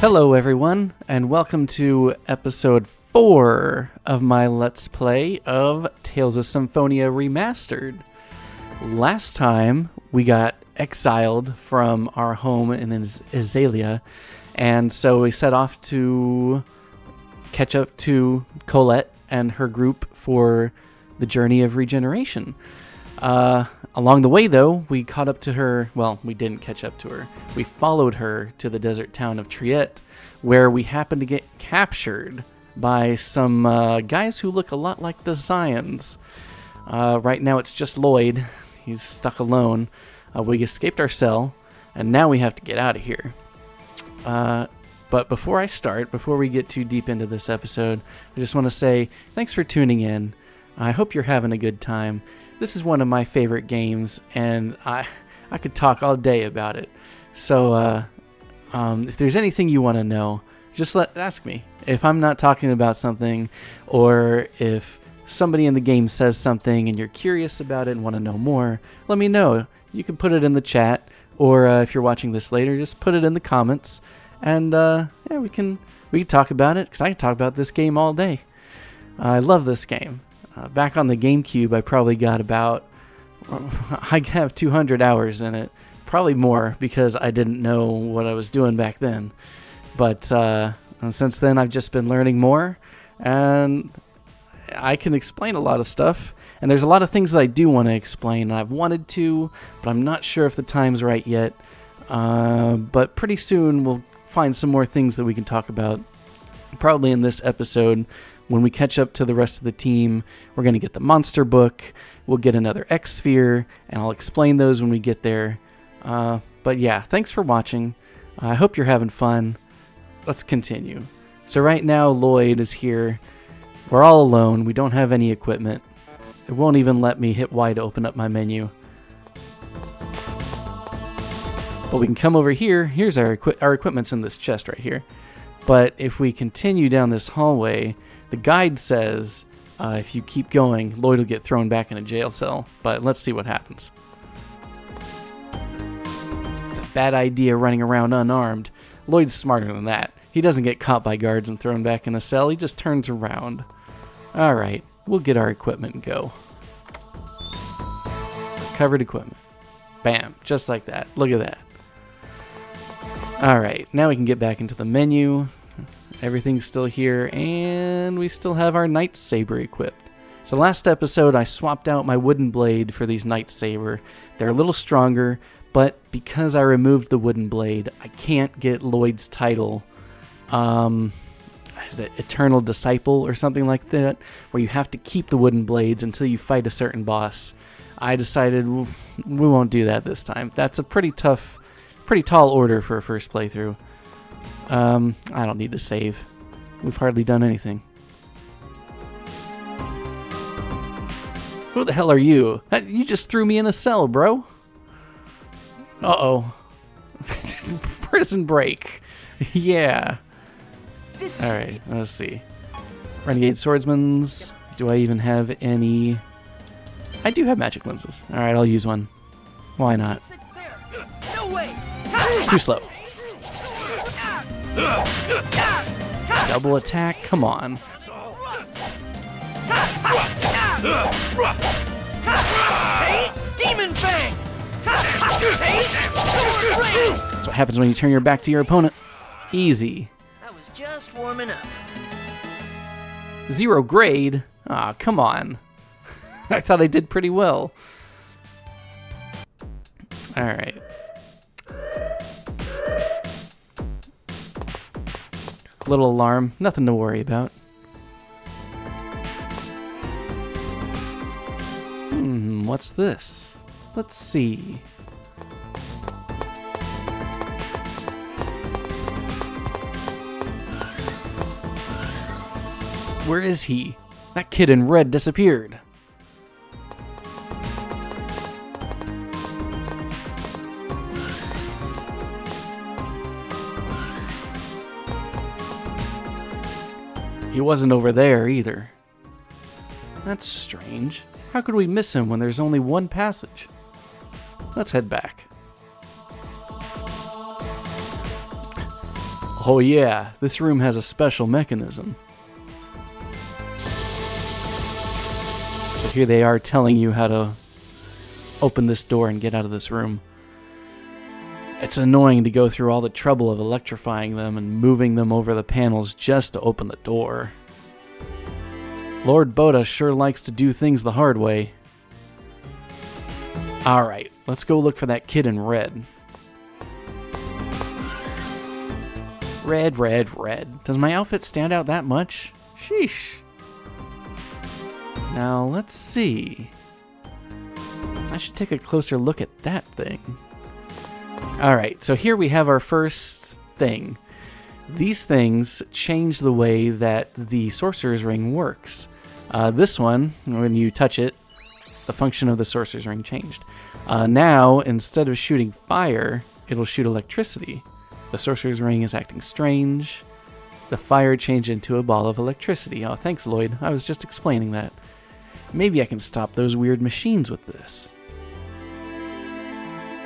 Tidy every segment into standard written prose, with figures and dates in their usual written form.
Hello everyone, and welcome to episode 4 of my Let's Play of Tales of Symphonia Remastered. Last time, we got exiled from our home in Azalea, and so we set off to catch up to Colette and her group for the Journey of Regeneration. Along the way, though, we caught up to her. Well, we didn't catch up to her. We followed her to the desert town of Triet, where we happened to get captured by some guys who look a lot like the Zions. Right now, it's just Lloyd. He's stuck alone. We escaped our cell, and now we have to get out of here. But before we get too deep into this episode, I just want to say thanks for tuning in. I hope you're having a good time. This is one of my favorite games, and I could talk all day about it. So if there's anything you want to know, just ask me. If I'm not talking about something, or if somebody in the game says something and you're curious about it and want to know more, let me know. You can put it in the chat, or if you're watching this later, just put it in the comments, and yeah, we can talk about it, because I can talk about this game all day. I love this game. Back on the GameCube, I probably got I have 200 hours in it. Probably more, because I didn't know what I was doing back then. But since then, I've just been learning more, and I can explain a lot of stuff. And there's a lot of things that I do want to explain, and I've wanted to, but I'm not sure if the time's right yet. But pretty soon, we'll find some more things that we can talk about. Probably in this episode. When we catch up to the rest of the team, we're going to get the monster book, we'll get another X-Sphere, and I'll explain those when we get there. But yeah, thanks for watching. I hope you're having fun. Let's continue. So right now, Lloyd is here. We're all alone. We don't have any equipment. It won't even let me hit Y to open up my menu. But we can come over here. Here's our equipment's in this chest right here. But if we continue down this hallway, the guide says if you keep going, Lloyd will get thrown back in a jail cell. But let's see what happens. It's a bad idea running around unarmed. Lloyd's smarter than that. He doesn't get caught by guards and thrown back in a cell. He just turns around. Alright, we'll get our equipment and go. Covered equipment. Bam, just like that. Look at that. Alright, now we can get back into the menu. Everything's still here, and we still have our Night Saber equipped. So last episode, I swapped out my wooden blade for these Night Saber. They're a little stronger, but because I removed the wooden blade, I can't get Lloyd's title. Is it Eternal Disciple or something like that? Where you have to keep the wooden blades until you fight a certain boss. I decided we won't do that this time. That's a pretty tall order for a first playthrough. I don't need to save. We've hardly done anything. Who the hell are you? You just threw me in a cell, bro. Uh-oh. Prison break. Yeah. Alright, let's see. Renegade swordsmans. Do I even have any? I do have magic lenses. Alright, I'll use one. Why not? Too slow. Double attack? Come on. Demon Fang! That's what happens when you turn your back to your opponent. Easy. I was just warming up. 0 grade? Aw, come on. I thought I did pretty well. Alright. Little alarm, nothing to worry about. What's this? Let's see. Where is he? That kid in red disappeared. He wasn't over there either. That's strange. How could we miss him when there's only one passage? Let's head back. Oh yeah, this room has a special mechanism. But here they are telling you how to open this door and get out of this room. It's annoying to go through all the trouble of electrifying them and moving them over the panels just to open the door. Lord Boda sure likes to do things the hard way. Alright, let's go look for that kid in red. Red, red, red. Does my outfit stand out that much? Sheesh. Now, let's see. I should take a closer look at that thing. Alright, so here we have our first thing. These things change the way that the Sorcerer's Ring works. This one, when you touch it, the function of the Sorcerer's Ring changed. Now, instead of shooting fire, it'll shoot electricity. The Sorcerer's Ring is acting strange. The fire changed into a ball of electricity. Oh, thanks, Lloyd. I was just explaining that. Maybe I can stop those weird machines with this.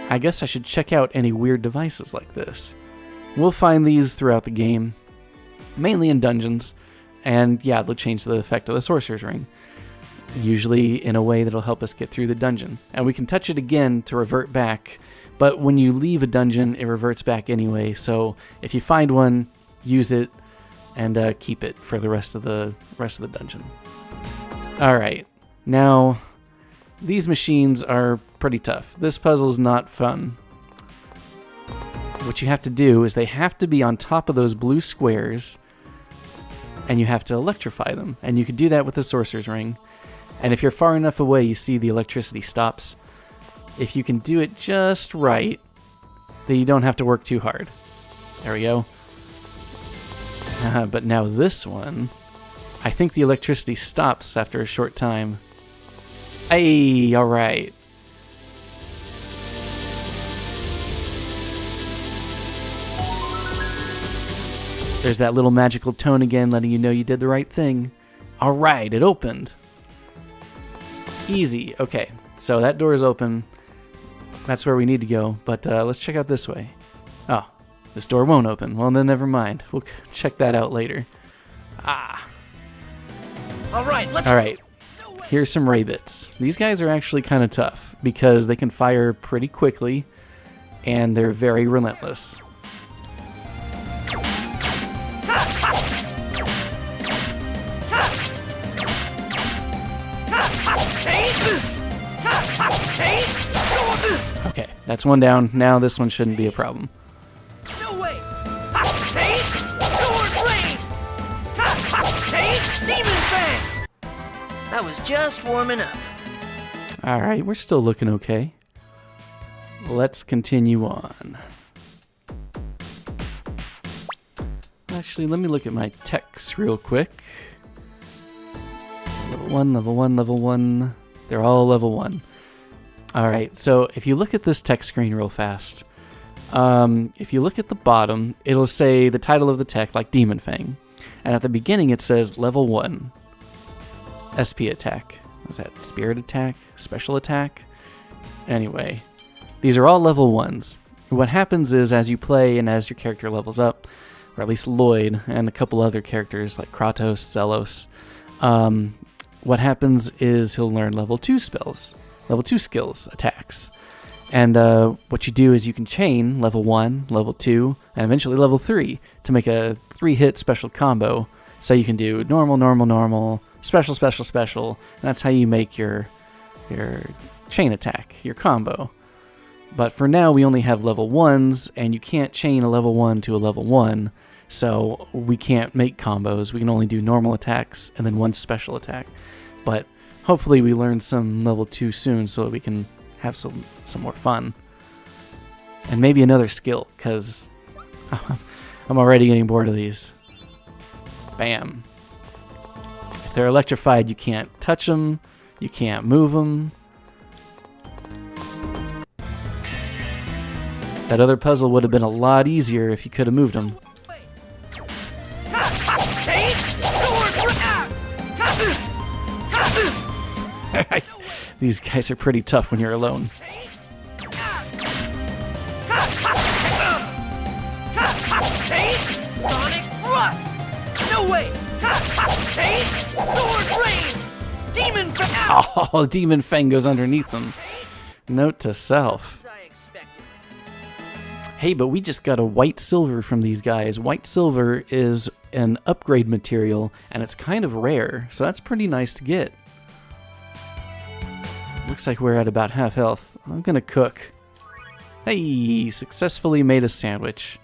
I guess I should check out any weird devices like this. We'll find these throughout the game, mainly in dungeons, and yeah, they'll change the effect of the Sorcerer's Ring, usually in a way that'll help us get through the dungeon. And we can touch it again to revert back, but when you leave a dungeon, it reverts back anyway, so if you find one, use it, and keep it for the rest of the dungeon. Alright, now, these machines are pretty tough. This puzzle's not fun. What you have to do is they have to be on top of those blue squares, and you have to electrify them. And you can do that with the Sorcerer's Ring. And if you're far enough away, you see the electricity stops. If you can do it just right, then you don't have to work too hard. There we go. But now this one, I think the electricity stops after a short time. Hey, alright. There's that little magical tone again, letting you know you did the right thing. Alright, it opened. Easy. Okay, so that door is open. That's where we need to go, but let's check out this way. Oh, this door won't open. Well, then never mind. We'll check that out later. Ah. Alright. Here's some rabbits. These guys are actually kind of tough because they can fire pretty quickly and they're very relentless. Okay, that's one down. Now this one shouldn't be a problem. No way! Sword blade! Demon fang! That was just warming up. Alright, we're still looking okay. Let's continue on. Actually, let me look at my techs real quick. Level 1, level 1, level 1. They're all level 1. Alright, so if you look at this tech screen real fast, if you look at the bottom, it'll say the title of the tech, like Demon Fang. And at the beginning it says level 1. SP attack. Is that spirit attack? Special attack? Anyway, these are all level 1s. What happens is as you play and as your character levels up, or at least Lloyd and a couple other characters like Kratos, Zelos, what happens is he'll learn level 2 spells, level 2 skills, attacks. And what you do is you can chain level 1, level 2, and eventually level 3 to make a 3-hit special combo. So you can do normal, normal, normal, special, special, special, and that's how you make your chain attack, your combo. But for now, we only have level 1s, and you can't chain a level 1 to a level 1, so we can't make combos. We can only do normal attacks and then one special attack. But hopefully we learn some level 2 soon so that we can have some more fun. And maybe another skill, because I'm already getting bored of these. Bam. If they're electrified, you can't touch them, you can't move them. That other puzzle would have been a lot easier if you could have moved them. These guys are pretty tough when you're alone. Sword rain! Demon Oh, Demon Fang goes underneath them. Note to self. I expected. Hey, but we just got a white silver from these guys. White silver is an upgrade material, and it's kind of rare, so that's pretty nice to get. Looks like we're at about half health. I'm gonna cook. Hey, successfully made a sandwich.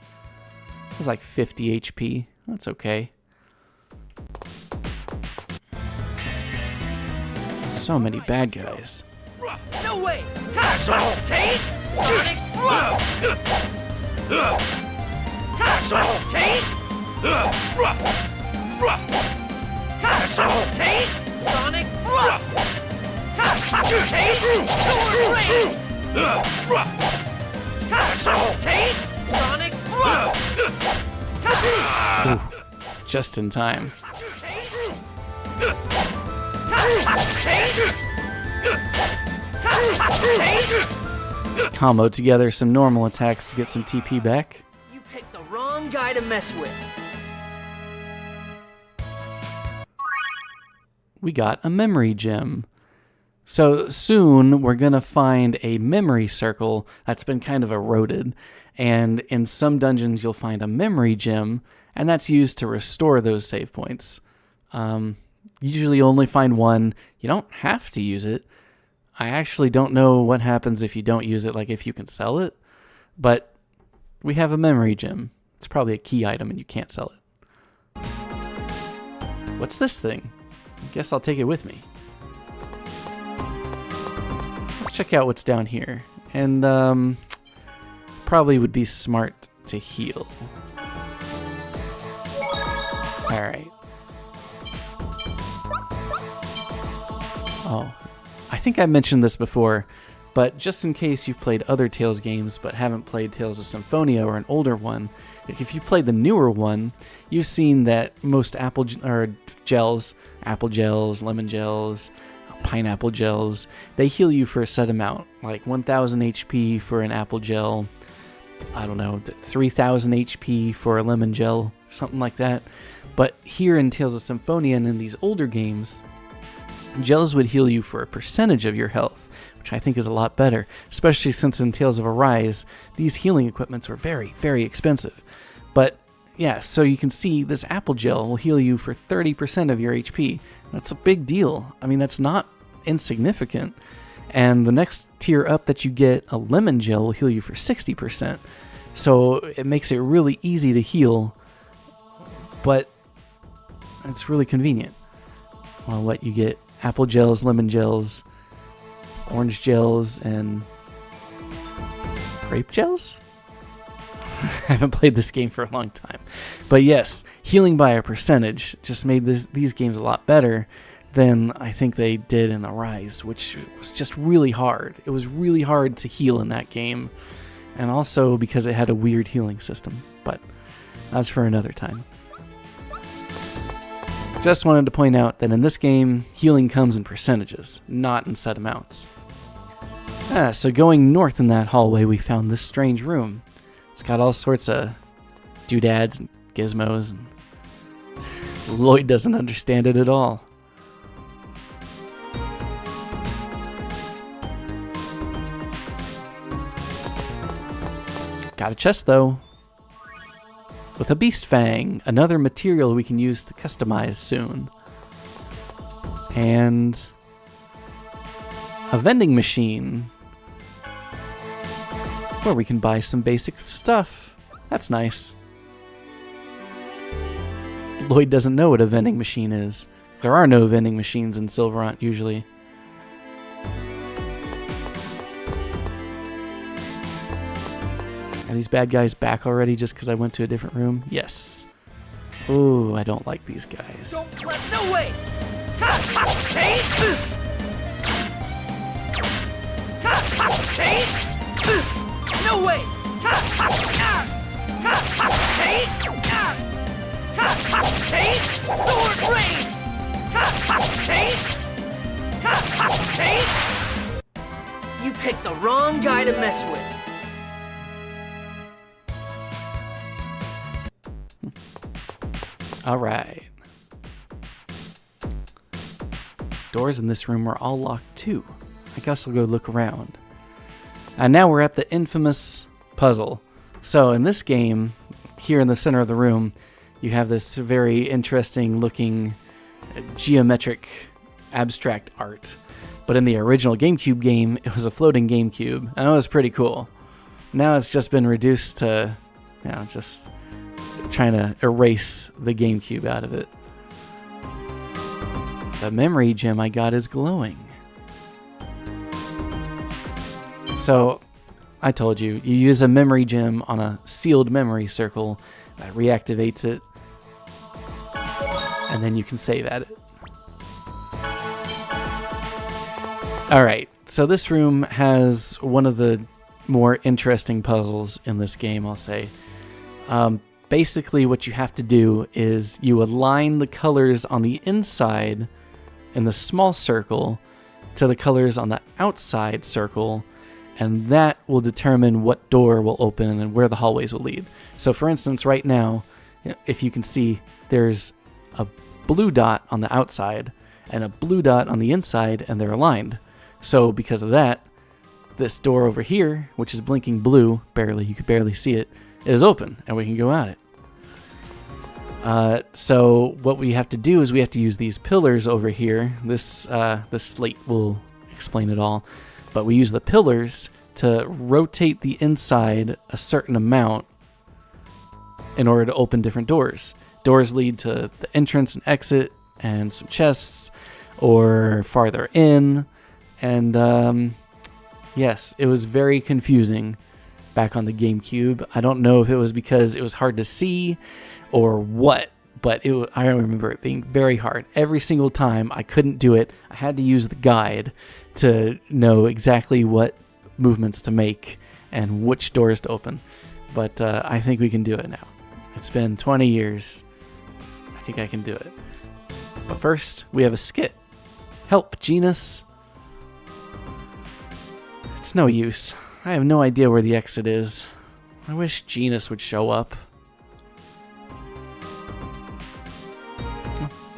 It was like 50 HP. That's okay. So many bad guys. No way! Take! Sonic Rush! Take! Take! Sonic Rush! Take! Sword Rain! Take! Sonic Rush! Ooh, just in time. Just combo together some normal attacks to get some TP back. You picked the wrong guy to mess with. We got a memory gem. So soon we're gonna find a memory circle that's been kind of eroded, and in some dungeons you'll find a memory gem, and that's used to restore those save points. Usually only find one. You don't have to use it. I actually don't know what happens if you don't use it, like if you can sell it, but we have a memory gem. It's probably a key item and you can't sell it. What's this thing? I guess I'll take it with me. Let's check out what's down here. And probably would be smart to heal. Alright. Oh, I think I mentioned this before, but just in case you've played other Tales games but haven't played Tales of Symphonia or an older one, if you've played the newer one, you've seen that most apple gels, lemon gels, pineapple gels, they heal you for a set amount, like 1000 HP for an apple gel, I don't know, 3000 HP for a lemon gel, something like that. But here in Tales of Symphonia and in these older games, gels would heal you for a percentage of your health, which I think is a lot better, especially since in Tales of Arise, these healing equipments were very, very expensive. But yeah, so you can see this apple gel will heal you for 30% of your HP. That's a big deal. I mean, that's not insignificant. And the next tier up that you get, a lemon gel, will heal you for 60%. So it makes it really easy to heal, but it's really convenient. Well, what you get: apple gels, lemon gels, orange gels, and grape gels? I haven't played this game for a long time. But yes, healing by a percentage just made these games a lot better than I think they did in Arise, which was just really hard. It was really hard to heal in that game, and also because it had a weird healing system. But that's for another time. Just wanted to point out that in this game, healing comes in percentages, not in set amounts. So going north in that hallway, we found this strange room. It's got all sorts of doodads and gizmos, and Lloyd doesn't understand it at all. Got a chest though, with a beast fang, another material we can use to customize soon. And a vending machine where we can buy some basic stuff. That's nice. Lloyd doesn't know what a vending machine is. There are no vending machines in Silverant usually. Are these bad guys back already just because I went to a different room? Yes. Ooh, I don't like these guys. Don't let no way! No way! Sword rain! You picked the wrong guy to mess with. All right. Doors in this room are all locked too. I guess I'll go look around. And now we're at the infamous puzzle. So in this game, here in the center of the room, you have this very interesting looking geometric abstract art. But in the original GameCube game, it was a floating GameCube, and it was pretty cool. Now it's just been reduced to, just trying to erase the GameCube out of it. The memory gem I got is glowing. So, I told you, you use a memory gem on a sealed memory circle that reactivates it, and then you can save at it. Alright, so this room has one of the more interesting puzzles in this game, I'll say. Basically, what you have to do is you align the colors on the inside in the small circle to the colors on the outside circle, and that will determine what door will open and where the hallways will lead. So for instance, right now, if you can see, there's a blue dot on the outside and a blue dot on the inside, and they're aligned. So because of that, this door over here, which is blinking blue, you could barely see it, is open, and we can go at it. So what we have to do is we have to use these pillars over here. This slate will explain it all. But we use the pillars to rotate the inside a certain amount in order to open different doors. Doors lead to the entrance and exit and some chests, or farther in. And yes, it was very confusing back on the GameCube. I don't know if it was because it was hard to see or what, but I remember it being very hard. Every single time I couldn't do it, I had to use the guide to know exactly what movements to make and which doors to open. But I think we can do it now. It's been 20 years. I think I can do it. But first, we have a skit. Help, Genus. It's no use. I have no idea where the exit is. I wish Genus would show up.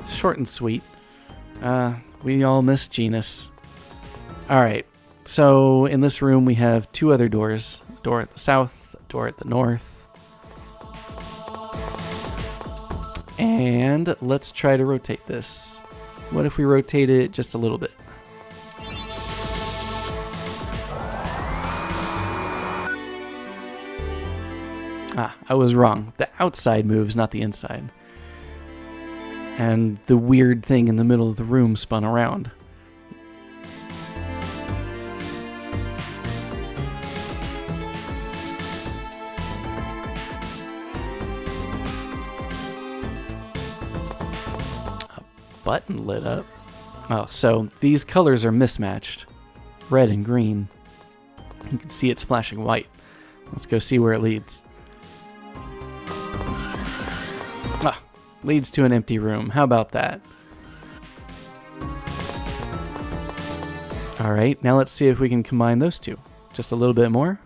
Short and sweet. We all miss Genus. Alright, so in this room we have two other doors. A door at the south, a door at the north. And let's try to rotate this. What if we rotate it just a little bit? I was wrong. The outside moves, not the inside. And the weird thing in the middle of the room spun around. A button lit up. Oh, so these colors are mismatched. Red and green. You can see it's flashing white. Let's go see where it leads. Leads to an empty room. How about that? Alright, now let's see if we can combine those two. Just a little bit more.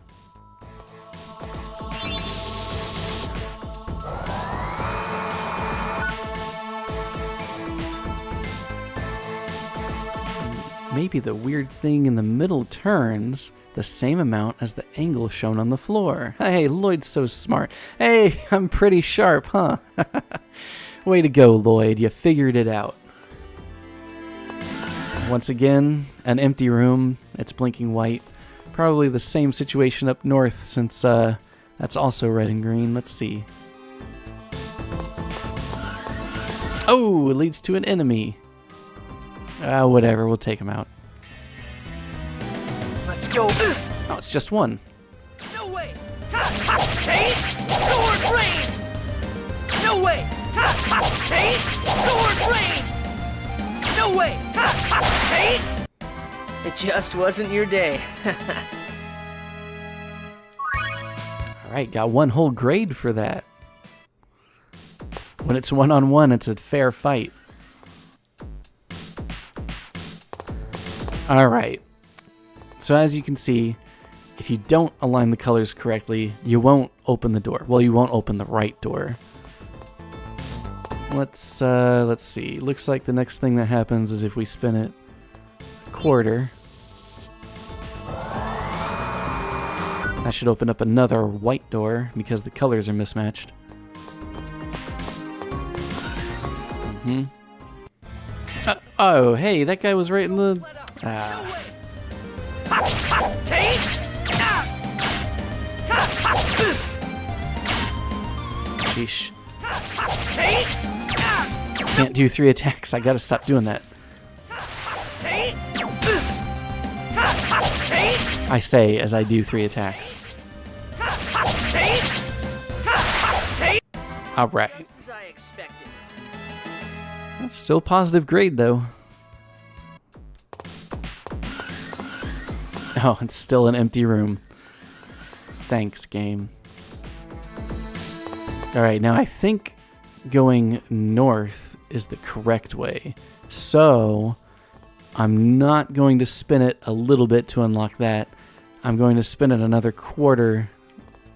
Maybe the weird thing in the middle turns the same amount as the angle shown on the floor. Hey, Lloyd's so smart. Hey, I'm pretty sharp, huh? Way to go, Lloyd. You figured it out. Once again, an empty room. It's blinking white. Probably the same situation up north, since that's also red and green. Let's see. Oh, it leads to an enemy. Whatever. We'll take him out. Let's go. Oh, it's just one. No way. Change. Sword rain. No way. Change. Sword rain. No way. Change. It just wasn't your day. All right, got one whole grade for that. When it's one-on-one, it's a fair fight. All right. So as you can see, if you don't align the colors correctly, you won't open the door. Well, you won't open the right door. Let's see. Looks like the next thing that happens is if we spin it. quarter. That should open up another white door because the colors are mismatched. Oh, hey, that guy was right in the... Sheesh. Can't do 3 attacks. I gotta stop doing that. I say as I do 3 attacks. Alright. Still positive grade, though. Oh, it's still an empty room. Thanks, game. Alright, now I think going north is the correct way. So, I'm not going to spin it a little bit to unlock that. I'm going to spin it another quarter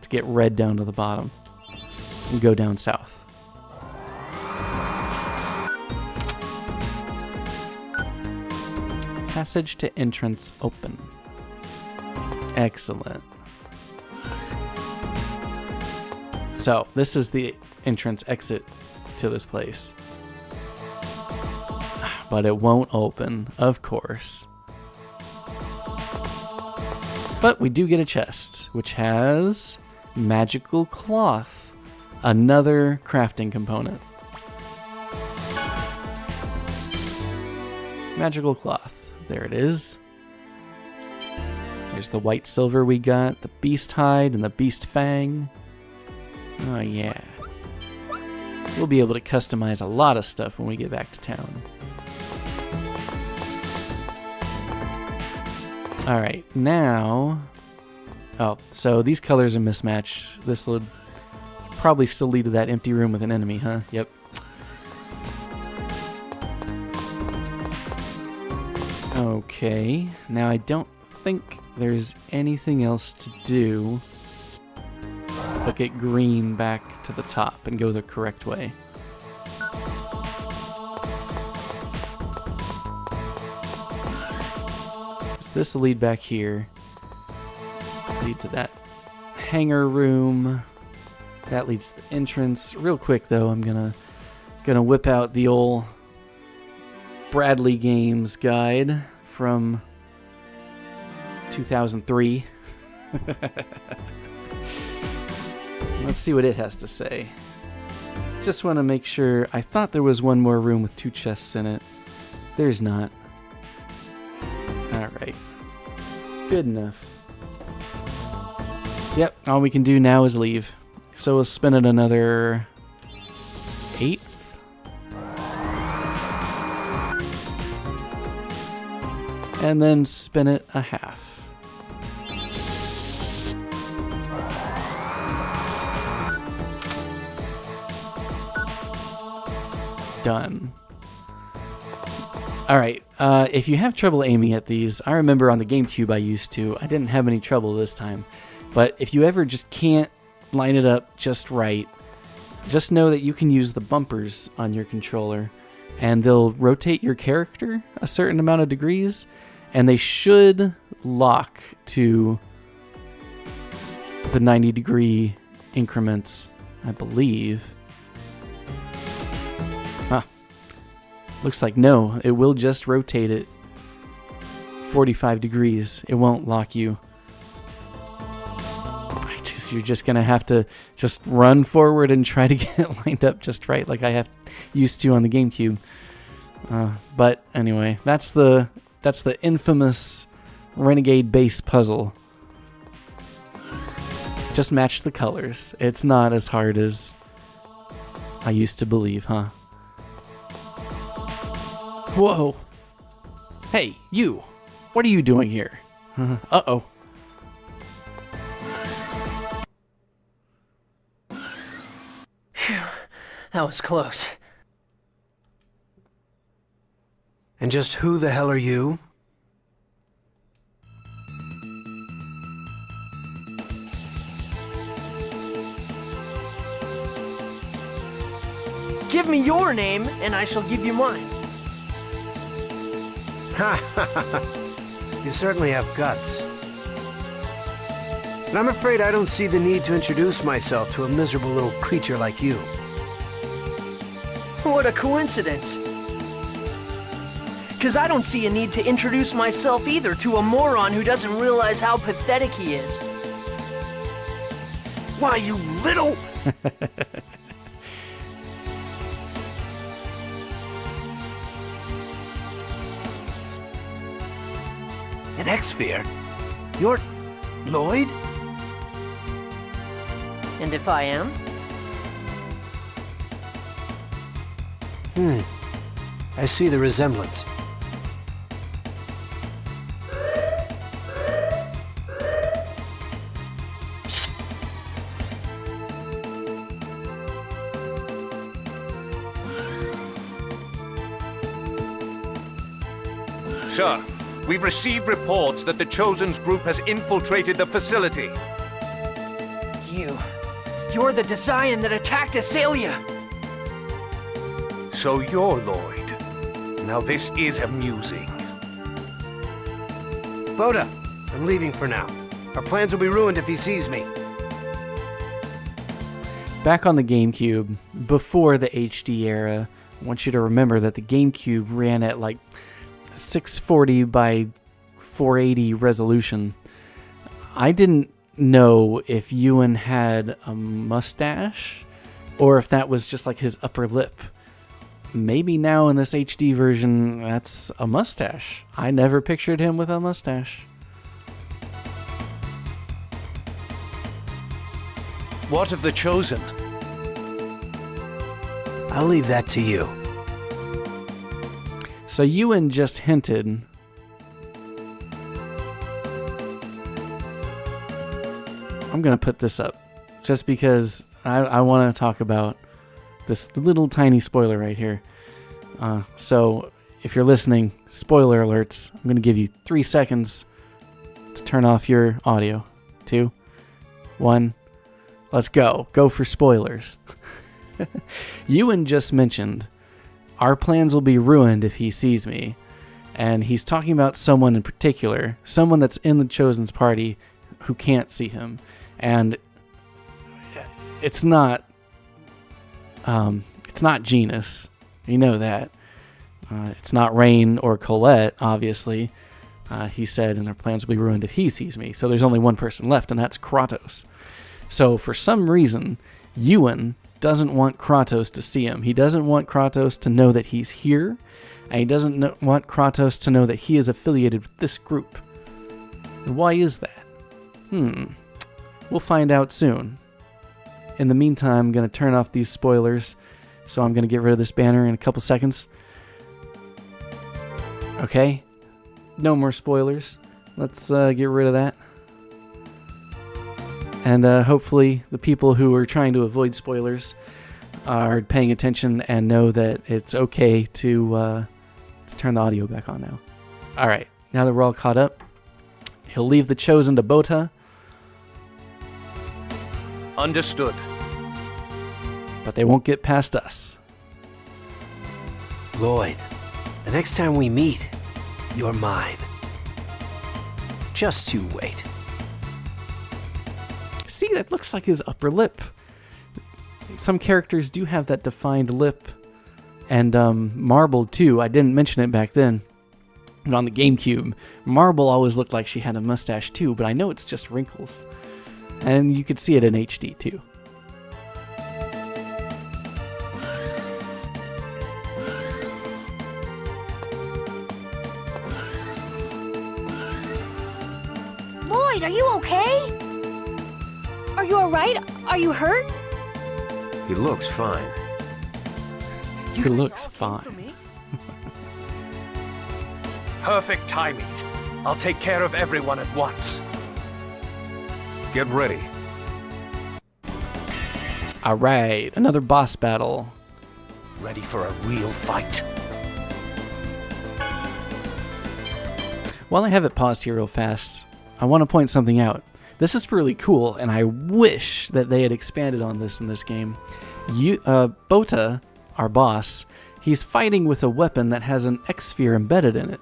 to get red down to the bottom. And go down south. Passage to entrance open. Excellent. So, this is the entrance exit to this place. But it won't open, of course. But we do get a chest, which has magical cloth, another crafting component. Magical cloth. There it is. There's the white silver we got, the beast hide, and the beast fang. Oh yeah. We'll be able to customize a lot of stuff when we get back to town. Alright, now... Oh, so these colors are mismatched. This will probably still lead to that empty room with an enemy, huh? Yep. Okay, now I don't think there's anything else to do but get green back to the top and go the correct way. So this will lead back here. Lead to that hangar room. That leads to the entrance. Real quick though, I'm gonna whip out the old Bradley Games guide from 2003. Let's see what it has to say. Just want to make sure. I thought there was one more room with 2 chests in it. There's not. Alright. Good enough. Yep, all we can do now is leave. So we'll spin it another 8. And then spin it a half. Done. Alright, if you have trouble aiming at these, I remember on the GameCube I used to. I didn't have any trouble this time. But if you ever just can't line it up just right, just know that you can use the bumpers on your controller, and they'll rotate your character a certain amount of degrees, and they should lock to the 90-degree increments, I believe. Looks like no, it will just rotate it 45 degrees. It won't lock you. You're just going to have to just run forward and try to get it lined up just right like I have used to on the GameCube. But anyway, that's the infamous Renegade base puzzle. Just match the colors. It's not as hard as I used to believe, huh? Whoa. Hey, you. What are you doing here? Uh-oh. Phew, that was close. And just who the hell are you? Give me your name, and I shall give you mine. Ha ha ha! You certainly have guts. But I'm afraid I don't see the need to introduce myself to a miserable little creature like you. What a coincidence. Because I don't see a need to introduce myself either to a moron who doesn't realize how pathetic he is. Why, you little... An X-Sphere? You're... Lloyd? And if I am? I see the resemblance. Sir, we've received reports that the Chosen's group has infiltrated the facility. You're the Desian that attacked Asalia. So you're Lloyd. Now this is amusing. Boda, I'm leaving for now. Our plans will be ruined if he sees me. Back on the GameCube, before the HD era, I want you to remember that the GameCube ran at like 640 by 480 resolution. I didn't know if Ewan had a mustache or if that was just like his upper lip. Maybe now in this HD version, that's a mustache. I never pictured him with a mustache. What of the Chosen? I'll leave that to you. So Ewan just hinted. I'm going to put this up just because I want to talk about this little tiny spoiler right here. So if you're listening, spoiler alerts. I'm going to give you 3 seconds to turn off your audio. 2, 1, let's go. Go for spoilers. Ewan just mentioned, our plans will be ruined if he sees me. And he's talking about someone in particular, someone that's in the Chosen's party who can't see him. And it's not Genus. You know that. It's not Rain or Colette, obviously. He said, and their plans will be ruined if he sees me. So there's only one person left, and that's Kratos. So for some reason, Ewan doesn't want Kratos to see him. He doesn't want Kratos to know that he's here, and he doesn't want Kratos to know that he is affiliated with this group. And why is that? We'll find out soon. In the meantime, I'm going to turn off these spoilers, so I'm going to get rid of this banner in a couple seconds. Okay, no more spoilers. Let's get rid of that. And hopefully the people who are trying to avoid spoilers are paying attention and know that it's okay to turn the audio back on now. All right, now that we're all caught up, he'll leave the Chosen to Bota. Understood. But they won't get past us. Lloyd, the next time we meet, you're mine. Just you wait. See, that looks like his upper lip. Some characters do have that defined lip. And Marble, too. I didn't mention it back then. But on the GameCube, Marble always looked like she had a mustache, too. But I know it's just wrinkles. And you could see it in HD, too. Lloyd, are you okay? Are you alright? Are you hurt? He looks fine. He looks fine. Perfect timing. I'll take care of everyone at once. Get ready. All right, another boss battle. Ready for a real fight. While I have it paused here real fast, I want to point something out. This is really cool, and I wish that they had expanded on this in this game. Bota, our boss, he's fighting with a weapon that has an X-Sphere embedded in it.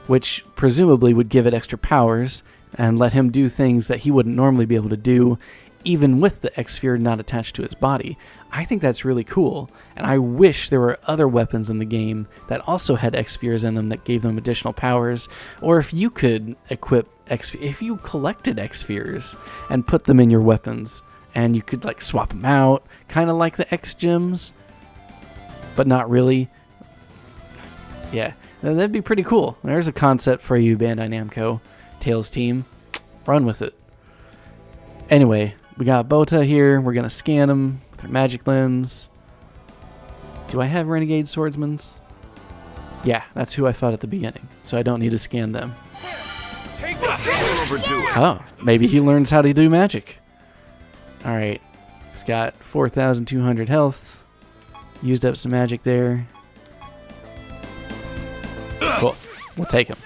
which presumably would give it extra powers and let him do things that he wouldn't normally be able to do, even with the X-Sphere not attached to his body. I think that's really cool, and I wish there were other weapons in the game that also had X-Spheres in them that gave them additional powers, or if you could equip if you collected X-Spheres and put them in your weapons, and you could like swap them out, kind of like the X-Gems, but not really. Yeah, that'd be pretty cool. There's a concept for you, Bandai Namco, Tales team. Run with it. Anyway, we got Bota here. We're going to scan him with our magic lens. Do I have Renegade Swordsmans? Yeah, that's who I fought at the beginning, so I don't need to scan them. Oh, maybe he learns how to do magic. Alright, he's got 4,200 health. Used up some magic there. Cool, we'll take him.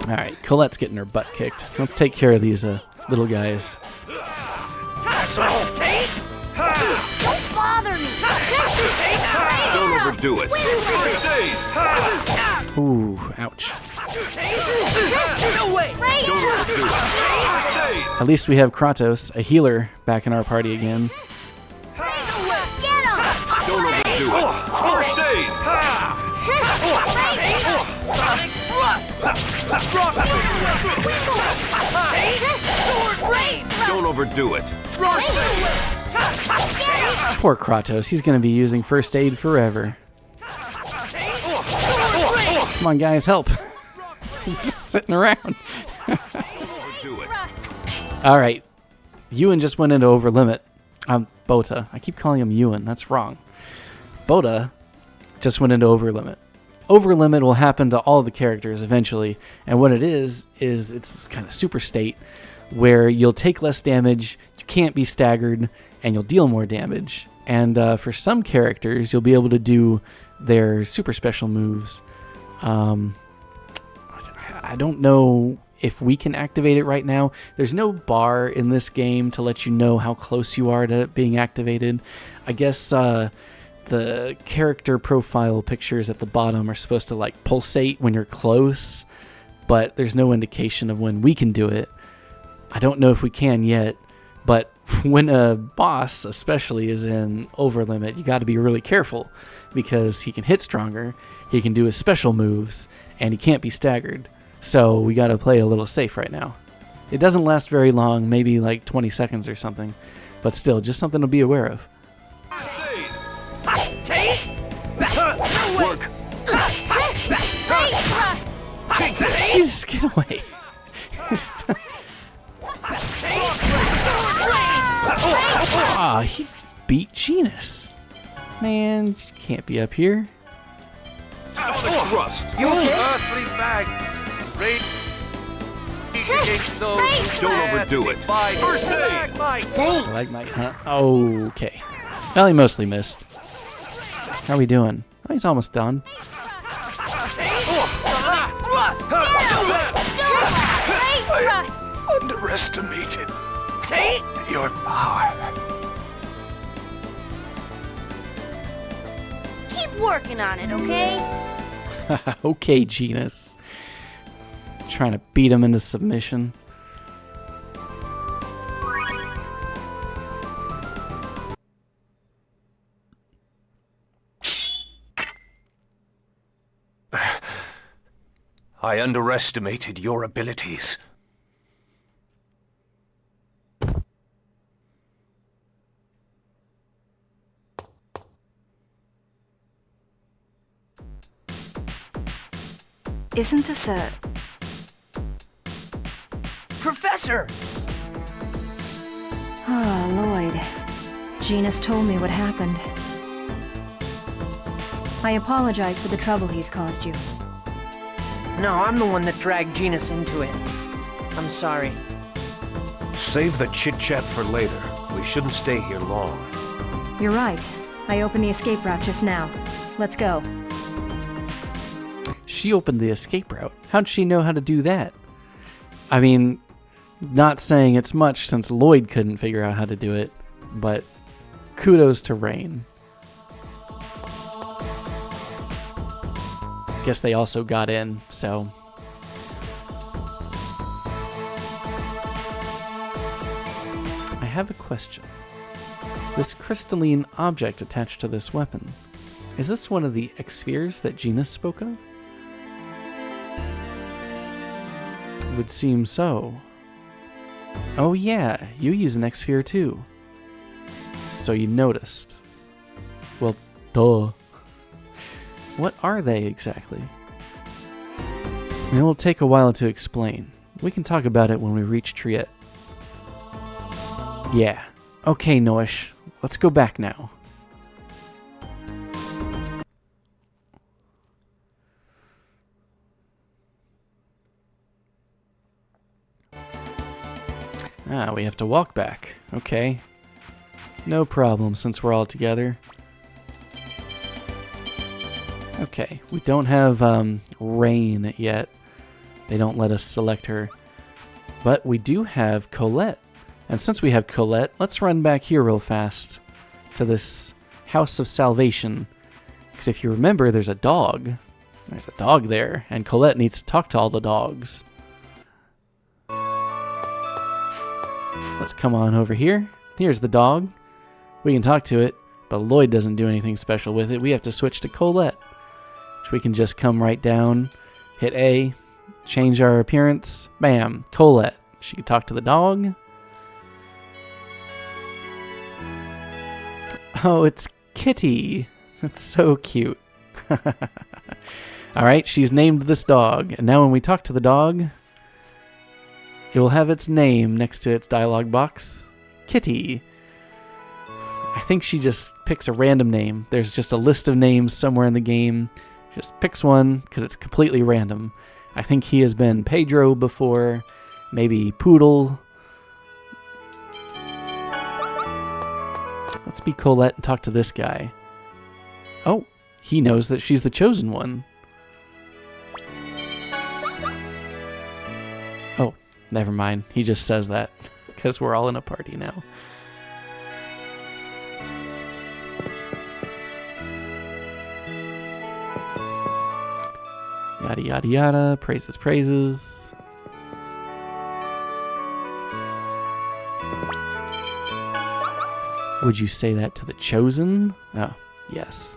Alright, Colette's getting her butt kicked. Let's take care of these little guys. Don't bother me! Don't overdo it. Ooh, ouch. No way! Don't overdo it. At least we have Kratos, a healer, back in our party again. Get him! Don't overdo it. First aid. Don't overdo it. Poor Kratos, he's going to be using first aid forever. Come on, guys, help. He's just sitting around. Overdo it. Alright, Ewan just went into over limit. Bota. I keep calling him Ewan, that's wrong. Bota just went into over limit. Over limit will happen to all the characters eventually, and what it is it's this kind of super state where you'll take less damage, you can't be staggered, and you'll deal more damage. And for some characters, you'll be able to do their super special moves. I don't know if we can activate it right now. There's no bar in this game to let you know how close you are to being activated. I guess the character profile pictures at the bottom are supposed to like pulsate when you're close, but there's no indication of when we can do it. I don't know if we can yet, but when a boss especially is in over limit, you got to be really careful because he can hit stronger, he can do his special moves, and he can't be staggered. So we got to play a little safe right now. It doesn't last very long, maybe like 20 seconds or something, but still, just something to be aware of. Work. Jesus, get away. Ah, he beat Genus. Man, you can't be up here. Sonic thrust. You okay? Earthly bags. Rage against those who don't overdo it. First aid. Stalagmite, huh? Okay. Well, he mostly missed. How are we doing? Oh, he's almost done. I underestimated your power. Keep working on it, okay? Okay, Genus. Trying to beat him into submission. I underestimated your abilities. Isn't this a... Professor! Ah, Lloyd. Genus told me what happened. I apologize for the trouble he's caused you. No, I'm the one that dragged Genus into it. I'm sorry. Save the chit-chat for later. We shouldn't stay here long. You're right. I opened the escape route just now. Let's go. She opened the escape route. How'd she know how to do that? I mean, Not saying it's much since Lloyd couldn't figure out how to do it, but kudos to Rain. Guess they also got in, so... I have a question. This crystalline object attached to this weapon, is this one of the X-spheres that Gina spoke of? It would seem so. Oh yeah, you use an X-sphere too. So you noticed. Well, duh. What are they exactly? It will take a while to explain. We can talk about it when we reach Triet. Yeah. Okay, Noish. Let's go back now. Ah, we have to walk back. Okay. No problem, since we're all together. Okay, we don't have Rain yet. They don't let us select her. But we do have Colette. And since we have Colette, let's run back here real fast to this House of Salvation. Because if you remember, there's a dog. There's a dog there, and Colette needs to talk to all the dogs. Let's come on over here. Here's the dog. We can talk to it, but Lloyd doesn't do anything special with it. We have to switch to Colette, which we can just come right down, hit A, change our appearance. Bam, Colette. She can talk to the dog. Oh, it's Kitty. That's so cute. Alright, she's named this dog. And now when we talk to the dog, it will have its name next to its dialogue box. Kitty. I think she just picks a random name. There's just a list of names somewhere in the game. She just picks one because it's completely random. I think he has been Pedro before. Maybe Poodle. Let's be Colette and talk to this guy. Oh, he knows that she's the chosen one. Oh, never mind. He just says that because we're all in a party now. Yada, yada, yada. Praises, praises. Would you say that to the chosen? Oh, yes.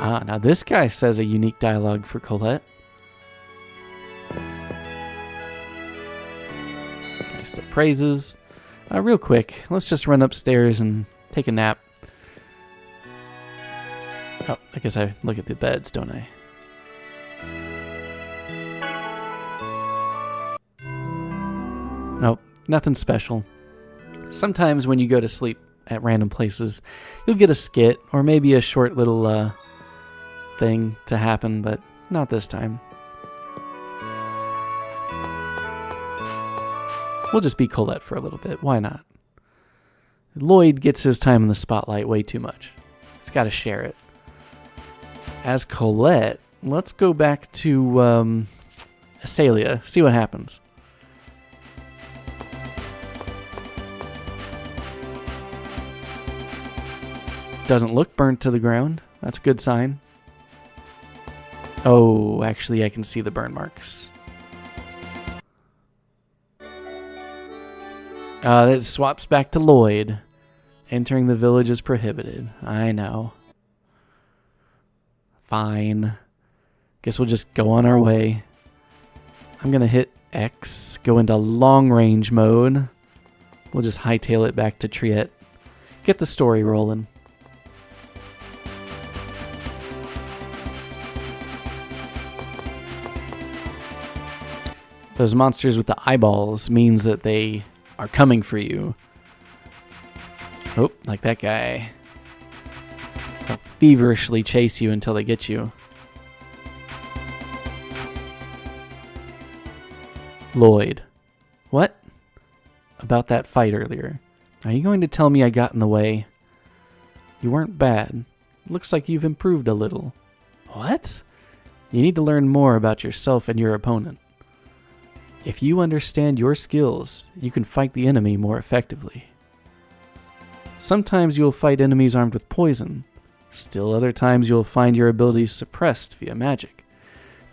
Ah, now this guy says a unique dialogue for Colette. Okay, still praises. Real quick, let's just run upstairs and take a nap. Oh, I guess I look at the beds, don't I? Nope, nothing special. Sometimes when you go to sleep at random places, you'll get a skit or maybe a short little thing to happen, but not this time. We'll just be Colette for a little bit. Why not? Lloyd gets his time in the spotlight way too much. He's got to share it. As Colette, let's go back to Asalia, see what happens. Doesn't look burnt to the ground. That's a good sign. Oh, actually I can see the burn marks. That swaps back to Lloyd. Entering the village is prohibited. I know. Fine. Guess we'll just go on our way. I'm gonna hit X, go into long range mode. We'll just hightail it back to Triet. Get the story rolling. Those monsters with the eyeballs means that they are coming for you. Oh, like that guy. They'll feverishly chase you until they get you. Lloyd. What? About that fight earlier. Are you going to tell me I got in the way? You weren't bad. Looks like you've improved a little. What? You need to learn more about yourself and your opponent. If you understand your skills, you can fight the enemy more effectively. Sometimes you'll fight enemies armed with poison. Still other times you'll find your abilities suppressed via magic.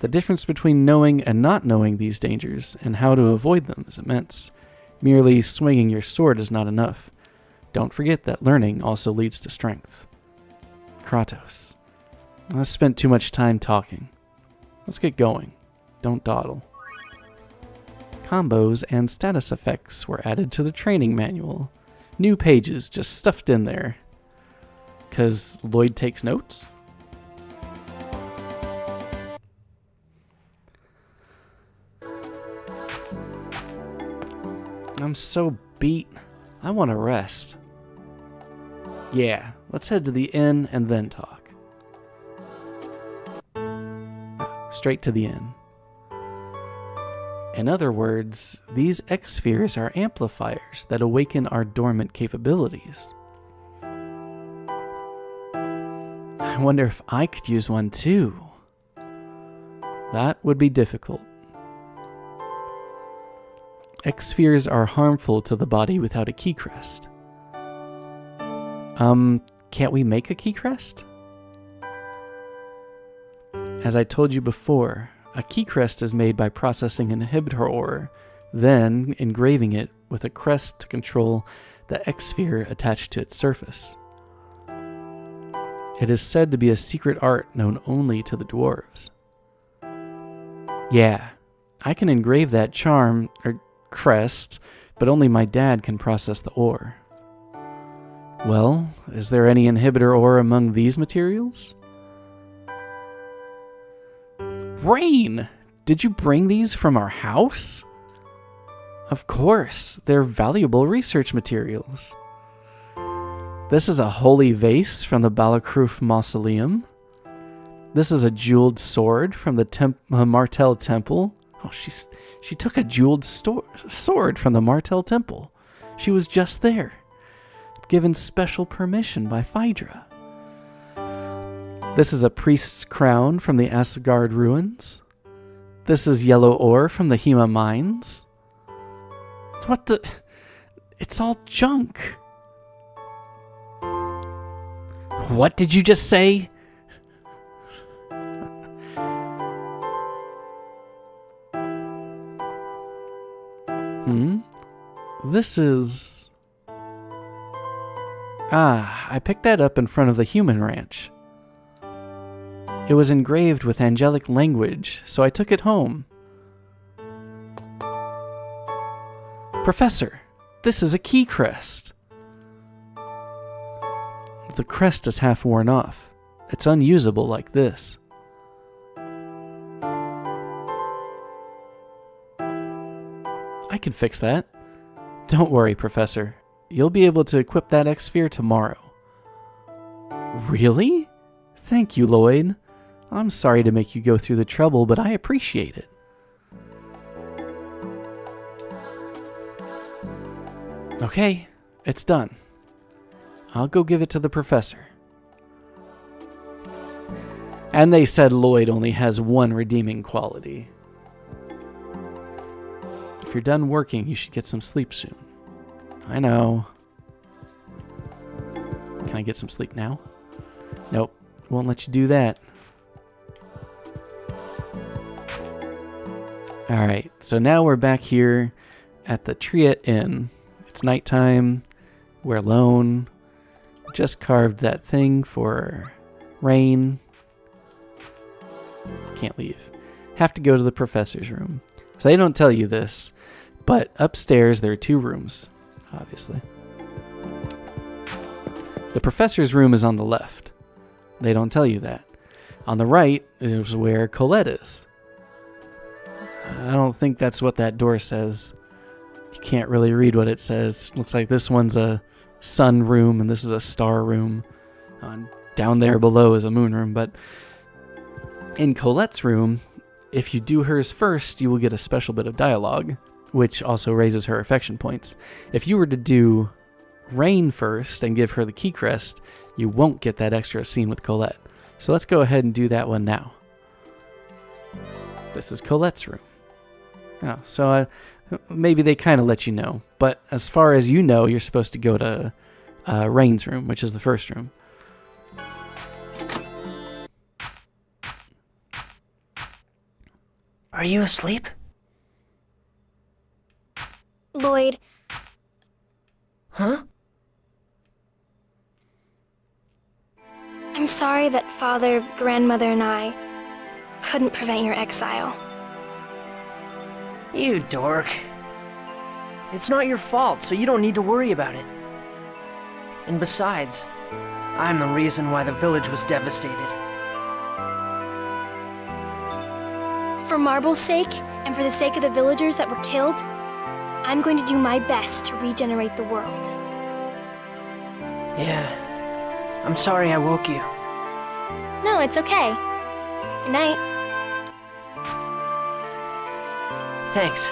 The difference between knowing and not knowing these dangers and how to avoid them is immense. Merely swinging your sword is not enough. Don't forget that learning also leads to strength. Kratos. I've spent too much time talking. Let's get going. Don't dawdle. Combos and status effects were added to the training manual. New pages just stuffed in there. 'Cause Lloyd takes notes? I'm so beat. I want to rest. Yeah, let's head to the inn and then talk. Straight to the inn. In other words, these X-spheres are amplifiers that awaken our dormant capabilities. I wonder if I could use one too. That would be difficult. X-spheres are harmful to the body without a key crest. Can't we make a key crest? As I told you before, a key crest is made by processing an inhibitor ore, then engraving it with a crest to control the X-sphere attached to its surface. It is said to be a secret art known only to the dwarves. Yeah, I can engrave that charm, or crest, but only my dad can process the ore. Well, is there any inhibitor ore among these materials? Rain! Did you bring these from our house? Of course, they're valuable research materials. This is a holy vase from the Balakhruf Mausoleum. This is a jeweled sword from the Martel Temple. Oh, she took a jeweled sword from the Martel Temple. She was just there, given special permission by Phaedra. This is a priest's crown from the Asgard ruins. This is yellow ore from the Hema mines. What the? It's all junk. What did you just say? This is... I picked that up in front of the human ranch. It was engraved with angelic language, so I took it home. Professor, this is a key crest. The crest is half worn off. It's unusable like this. I can fix that. Don't worry, Professor. You'll be able to equip that X-sphere tomorrow. Really? Thank you, Lloyd. I'm sorry to make you go through the trouble, but I appreciate it. Okay, it's done. I'll go give it to the professor. And they said Lloyd only has one redeeming quality. If you're done working, you should get some sleep soon. I know. Can I get some sleep now? Nope, won't let you do that. Alright, so now we're back here at the Triet Inn. It's nighttime. We're alone. Just carved that thing for rain. Can't leave. Have to go to the professor's room. So they don't tell you this, but upstairs there are 2 rooms, obviously. The professor's room is on the left. They don't tell you that. On the right is where Colette is. I don't think that's what that door says. You can't really read what it says. Looks like this one's a sun room and this is a star room. Down there below is a moon room. But in Colette's room, if you do hers first, you will get a special bit of dialogue, which also raises her affection points. If you were to do Rain first and give her the key crest, you won't get that extra scene with Colette. So let's go ahead and do that one now. This is Colette's room. Oh, so maybe they kind of let you know. But as far as you know, you're supposed to go to Rain's room, which is the first room. Are you asleep? Lloyd, Huh? I'm sorry that Father, Grandmother, and I couldn't prevent your exile. You dork. It's not your fault, so you don't need to worry about it. And besides, I'm the reason why the village was devastated. For Marble's sake, and for the sake of the villagers that were killed, I'm going to do my best to regenerate the world. Yeah. I'm sorry I woke you. No, it's okay. Good night. Thanks.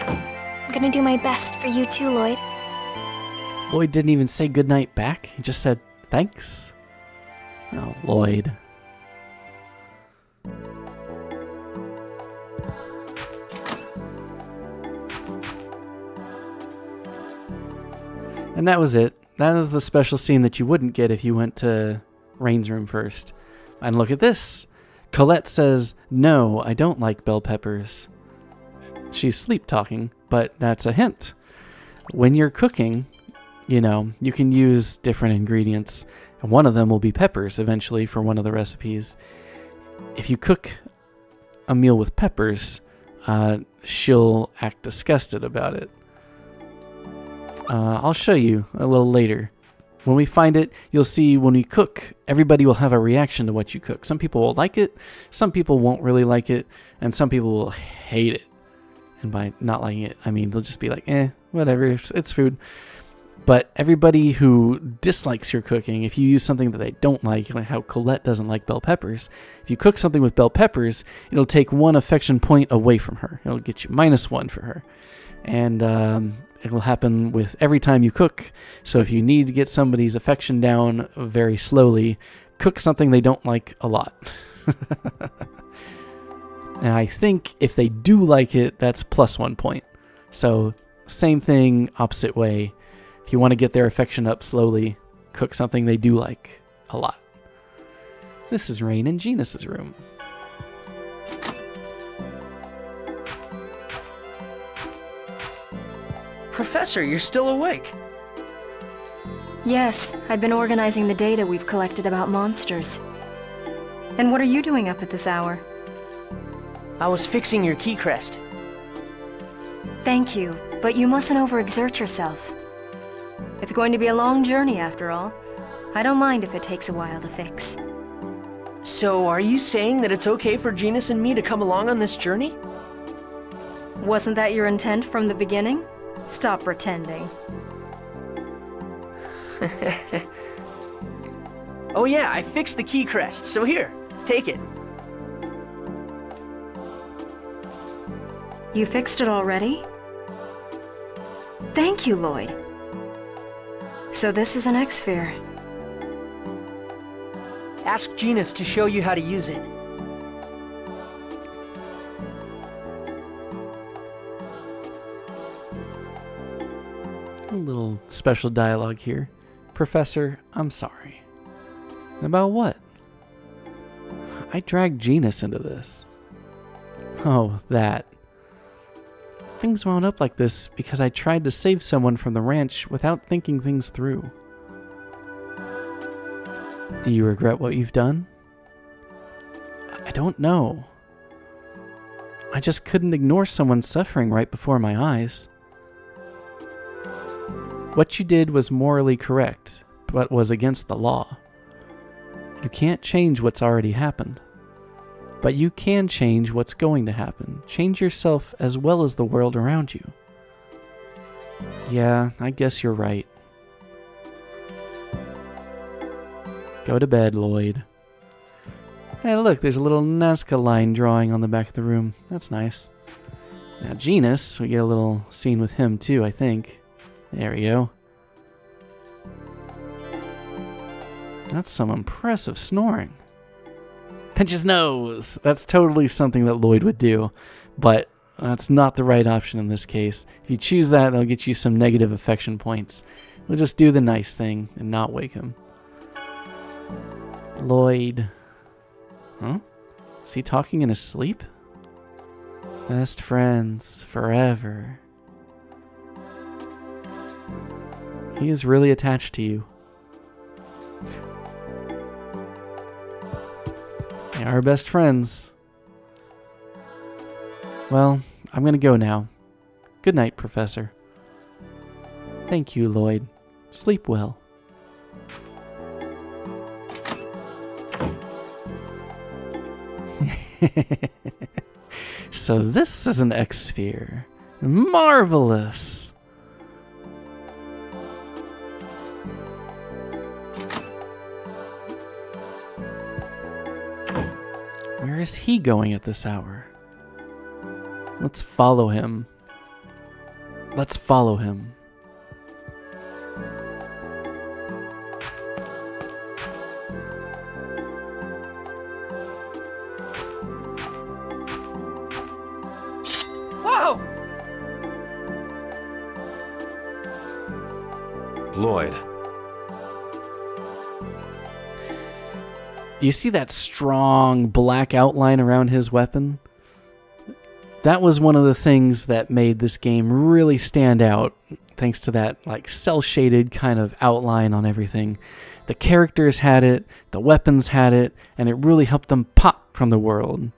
I'm gonna do my best for you too, Lloyd. Lloyd didn't even say goodnight back. He just said thanks. Oh, Lloyd. And that was it. That is the special scene that you wouldn't get if you went to Rain's room first. And look at this. Colette says, "No, I don't like bell peppers." She's sleep talking, but that's a hint. When you're cooking, you can use different ingredients. And one of them will be peppers eventually for one of the recipes. If you cook a meal with peppers, she'll act disgusted about it. I'll show you a little later. When we find it, you'll see when we cook, everybody will have a reaction to what you cook. Some people will like it, some people won't really like it, and some people will hate it. And by not liking it, I mean they'll just be like, whatever, it's food. But everybody who dislikes your cooking, if you use something that they don't like how Colette doesn't like bell peppers, if you cook something with bell peppers, it'll take 1 affection point away from her. It'll get you -1 for her. And it will happen with every time you cook. So if you need to get somebody's affection down very slowly, cook something they don't like a lot. And I think if they do like it, that's +1 point. So same thing, opposite way. If you want to get their affection up slowly, cook something they do like a lot. This is Rain in Genus's room. Professor, you're still awake. Yes, I've been organizing the data we've collected about monsters. And what are you doing up at this hour? I was fixing your key crest. Thank you, but you mustn't overexert yourself. It's going to be a long journey after all. I don't mind if it takes a while to fix. So, are you saying that it's okay for Genus and me to come along on this journey? Wasn't that your intent from the beginning? Stop pretending. Oh yeah, I fixed the key crest, so here, take it. You fixed it already? Thank you, Lloyd. So this is an X-sphere. Ask Genus to show you how to use it. A little special dialogue here. Professor, I'm sorry. About what? I dragged Genus into this. Oh, that. Things wound up like this because I tried to save someone from the ranch without thinking things through. Do you regret what you've done? I don't know. I just couldn't ignore someone suffering right before my eyes. What you did was morally correct, but was against the law. You can't change what's already happened. But you can change what's going to happen. Change yourself as well as the world around you. Yeah, I guess you're right. Go to bed, Lloyd. Hey, look, there's a little Nazca line drawing on the back of the room. That's nice. Now, Genus, we get a little scene with him too, I think. There we go. That's some impressive snoring. Pinch his nose. That's totally something that Lloyd would do, but that's not the right option in this case. If you choose that, they'll get you some negative affection points. We'll just do the nice thing and not wake him. Lloyd. Huh? Is he talking in his sleep? Best friends forever. He is really attached to you. They are best friends. Well, I'm gonna go now. Good night, Professor. Thank you, Lloyd. Sleep well. So this is an X-sphere. Marvelous! Where is he going at this hour? Let's follow him. Let's follow him. Whoa! Lloyd. You see that strong black outline around his weapon? That was one of the things that made this game really stand out, thanks to that like cel-shaded kind of outline on everything. The characters had it, the weapons had it, and it really helped them pop from the world.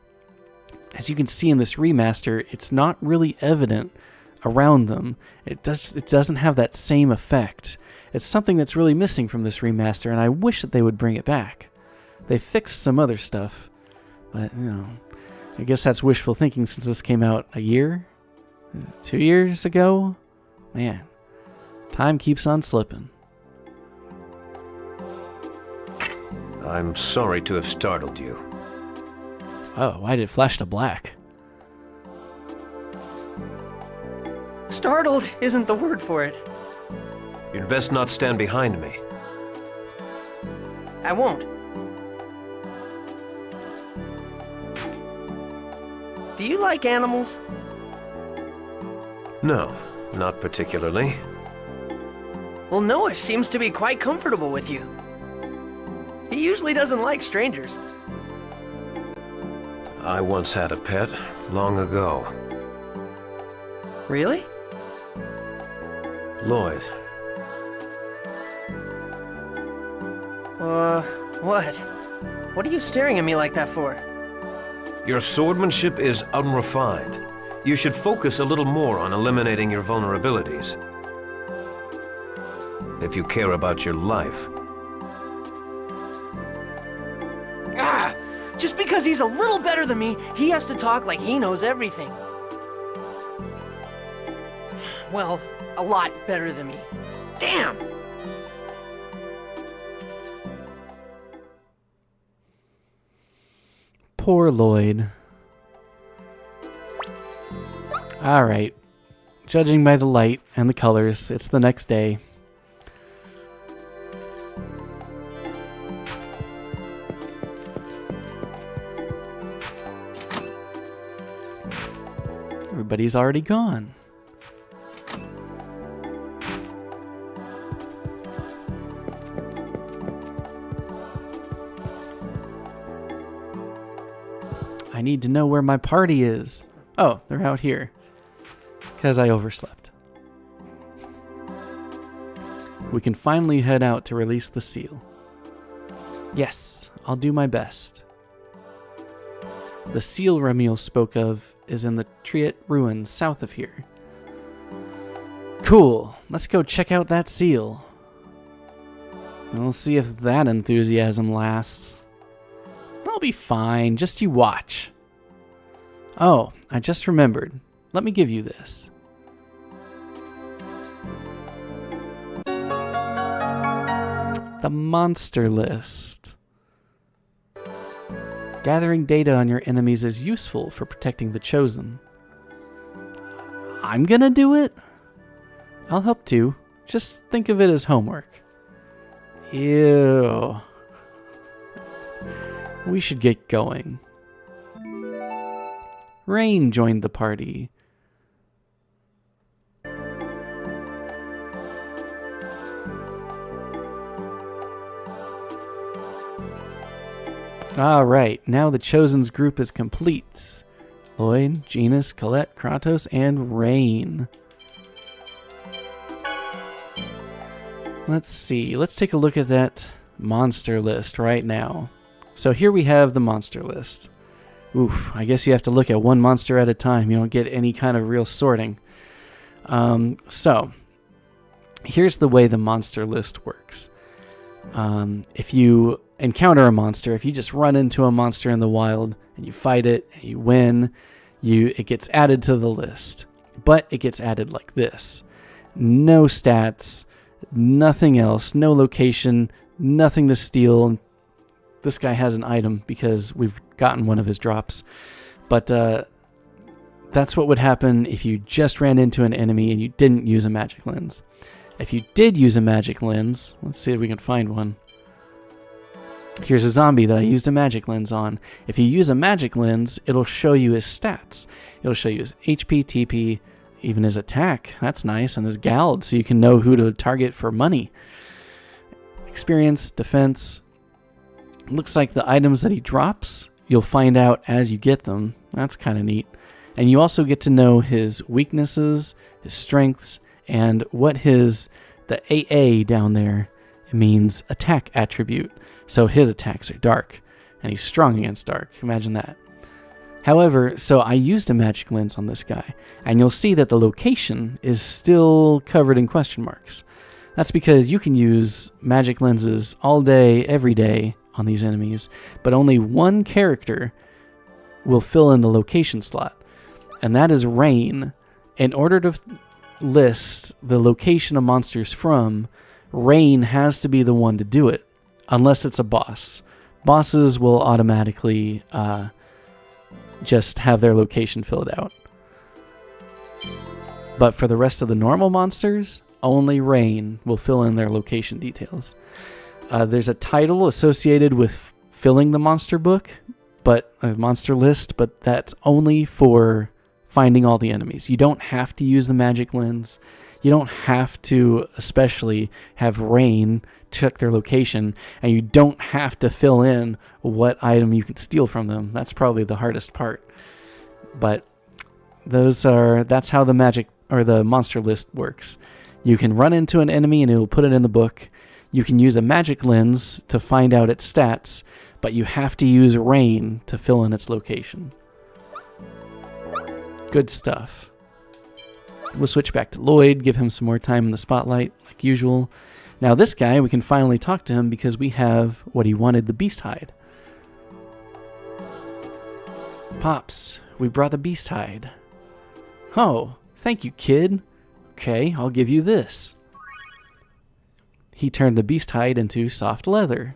As you can see in this remaster, it's not really evident around them. It doesn't have that same effect. It's something that's really missing from this remaster, and I wish that they would bring it back. They fixed some other stuff, but, you know, I guess that's wishful thinking since this came out a year? 2 years ago? Man, time keeps on slipping. I'm sorry to have startled you. Oh, why did it flash to black? Startled isn't the word for it. You'd best not stand behind me. I won't. Do you like animals? No, not particularly. Well, Noah seems to be quite comfortable with you. He usually doesn't like strangers. I once had a pet, long ago. Really? Lloyd. What? What are you staring at me like that for? Your swordsmanship is unrefined. You should focus a little more on eliminating your vulnerabilities. If you care about your life. Ah! Just because he's a little better than me, he has to talk like he knows everything. Well, a lot better than me. Damn! Poor Lloyd. Alright. Judging by the light and the colors, it's the next day. Everybody's already gone. I need to know where my party is. Oh, they're out here. Because I overslept. We can finally head out to release the seal. Yes, I'll do my best. The seal Remiel spoke of is in the Triet ruins south of here. Cool, let's go check out that seal. We'll see if that enthusiasm lasts. I'll be fine, just you watch. Oh, I just remembered. Let me give you this. The monster list. Gathering data on your enemies is useful for protecting the chosen. I'm gonna do it? I'll help too. Just think of it as homework. Ew. we should get going. Rain joined the party. Alright, now the Chosen's group is complete. Lloyd, Genus, Colette, Kratos, and Rain. Let's see, let's take a look at that monster list right now. So here we have the monster list. Oof, I guess you have to look at one monster at a time. You don't get any kind of real sorting. So, here's the way the monster list works. If you encounter a monster, if you just run into a monster in the wild and you fight it and you win, it gets added to the list. But it gets added like this. No stats, nothing else, no location, nothing to steal. This guy has an item because we've gotten one of his drops. But that's what would happen if you just ran into an enemy and you didn't use a magic lens. If you did use a magic lens, let's see if we can find one. Here's a zombie that I used a magic lens on. If you use a magic lens, it'll show you his stats. It'll show you his HP, TP, even his attack. That's nice. And his gald, so you can know who to target for money. Experience, defense. Looks like the items that he drops, you'll find out as you get them. That's kind of neat. And you also get to know his weaknesses, his strengths, and what the AA down there means attack attribute. So his attacks are dark, and he's strong against dark. Imagine that. However, so I used a magic lens on this guy, and you'll see that the location is still covered in question marks. That's because you can use magic lenses all day, every day on these enemies, but only one character will fill in the location slot, and that is Rain. In order to list the location of monsters from, Rain has to be the one to do it, unless it's a boss. Bosses will automatically just have their location filled out. But for the rest of the normal monsters, only Rain will fill in their location details. There's a title associated with filling the monster book, but a monster list, but that's only for finding all the enemies. You don't have to use the magic lens. You don't have to especially have Rain check their location, and you don't have to fill in what item you can steal from them. That's probably the hardest part. But that's how the magic or the monster list works. You can run into an enemy and it'll put it in the book. You can use a magic lens to find out its stats, but you have to use Rain to fill in its location. Good stuff. We'll switch back to Lloyd, give him some more time in the spotlight, like usual. Now this guy, we can finally talk to him because we have what he wanted, the beast hide. Pops, we brought the beast hide. Oh, thank you, kid. Okay, I'll give you this. He turned the beast hide into soft leather.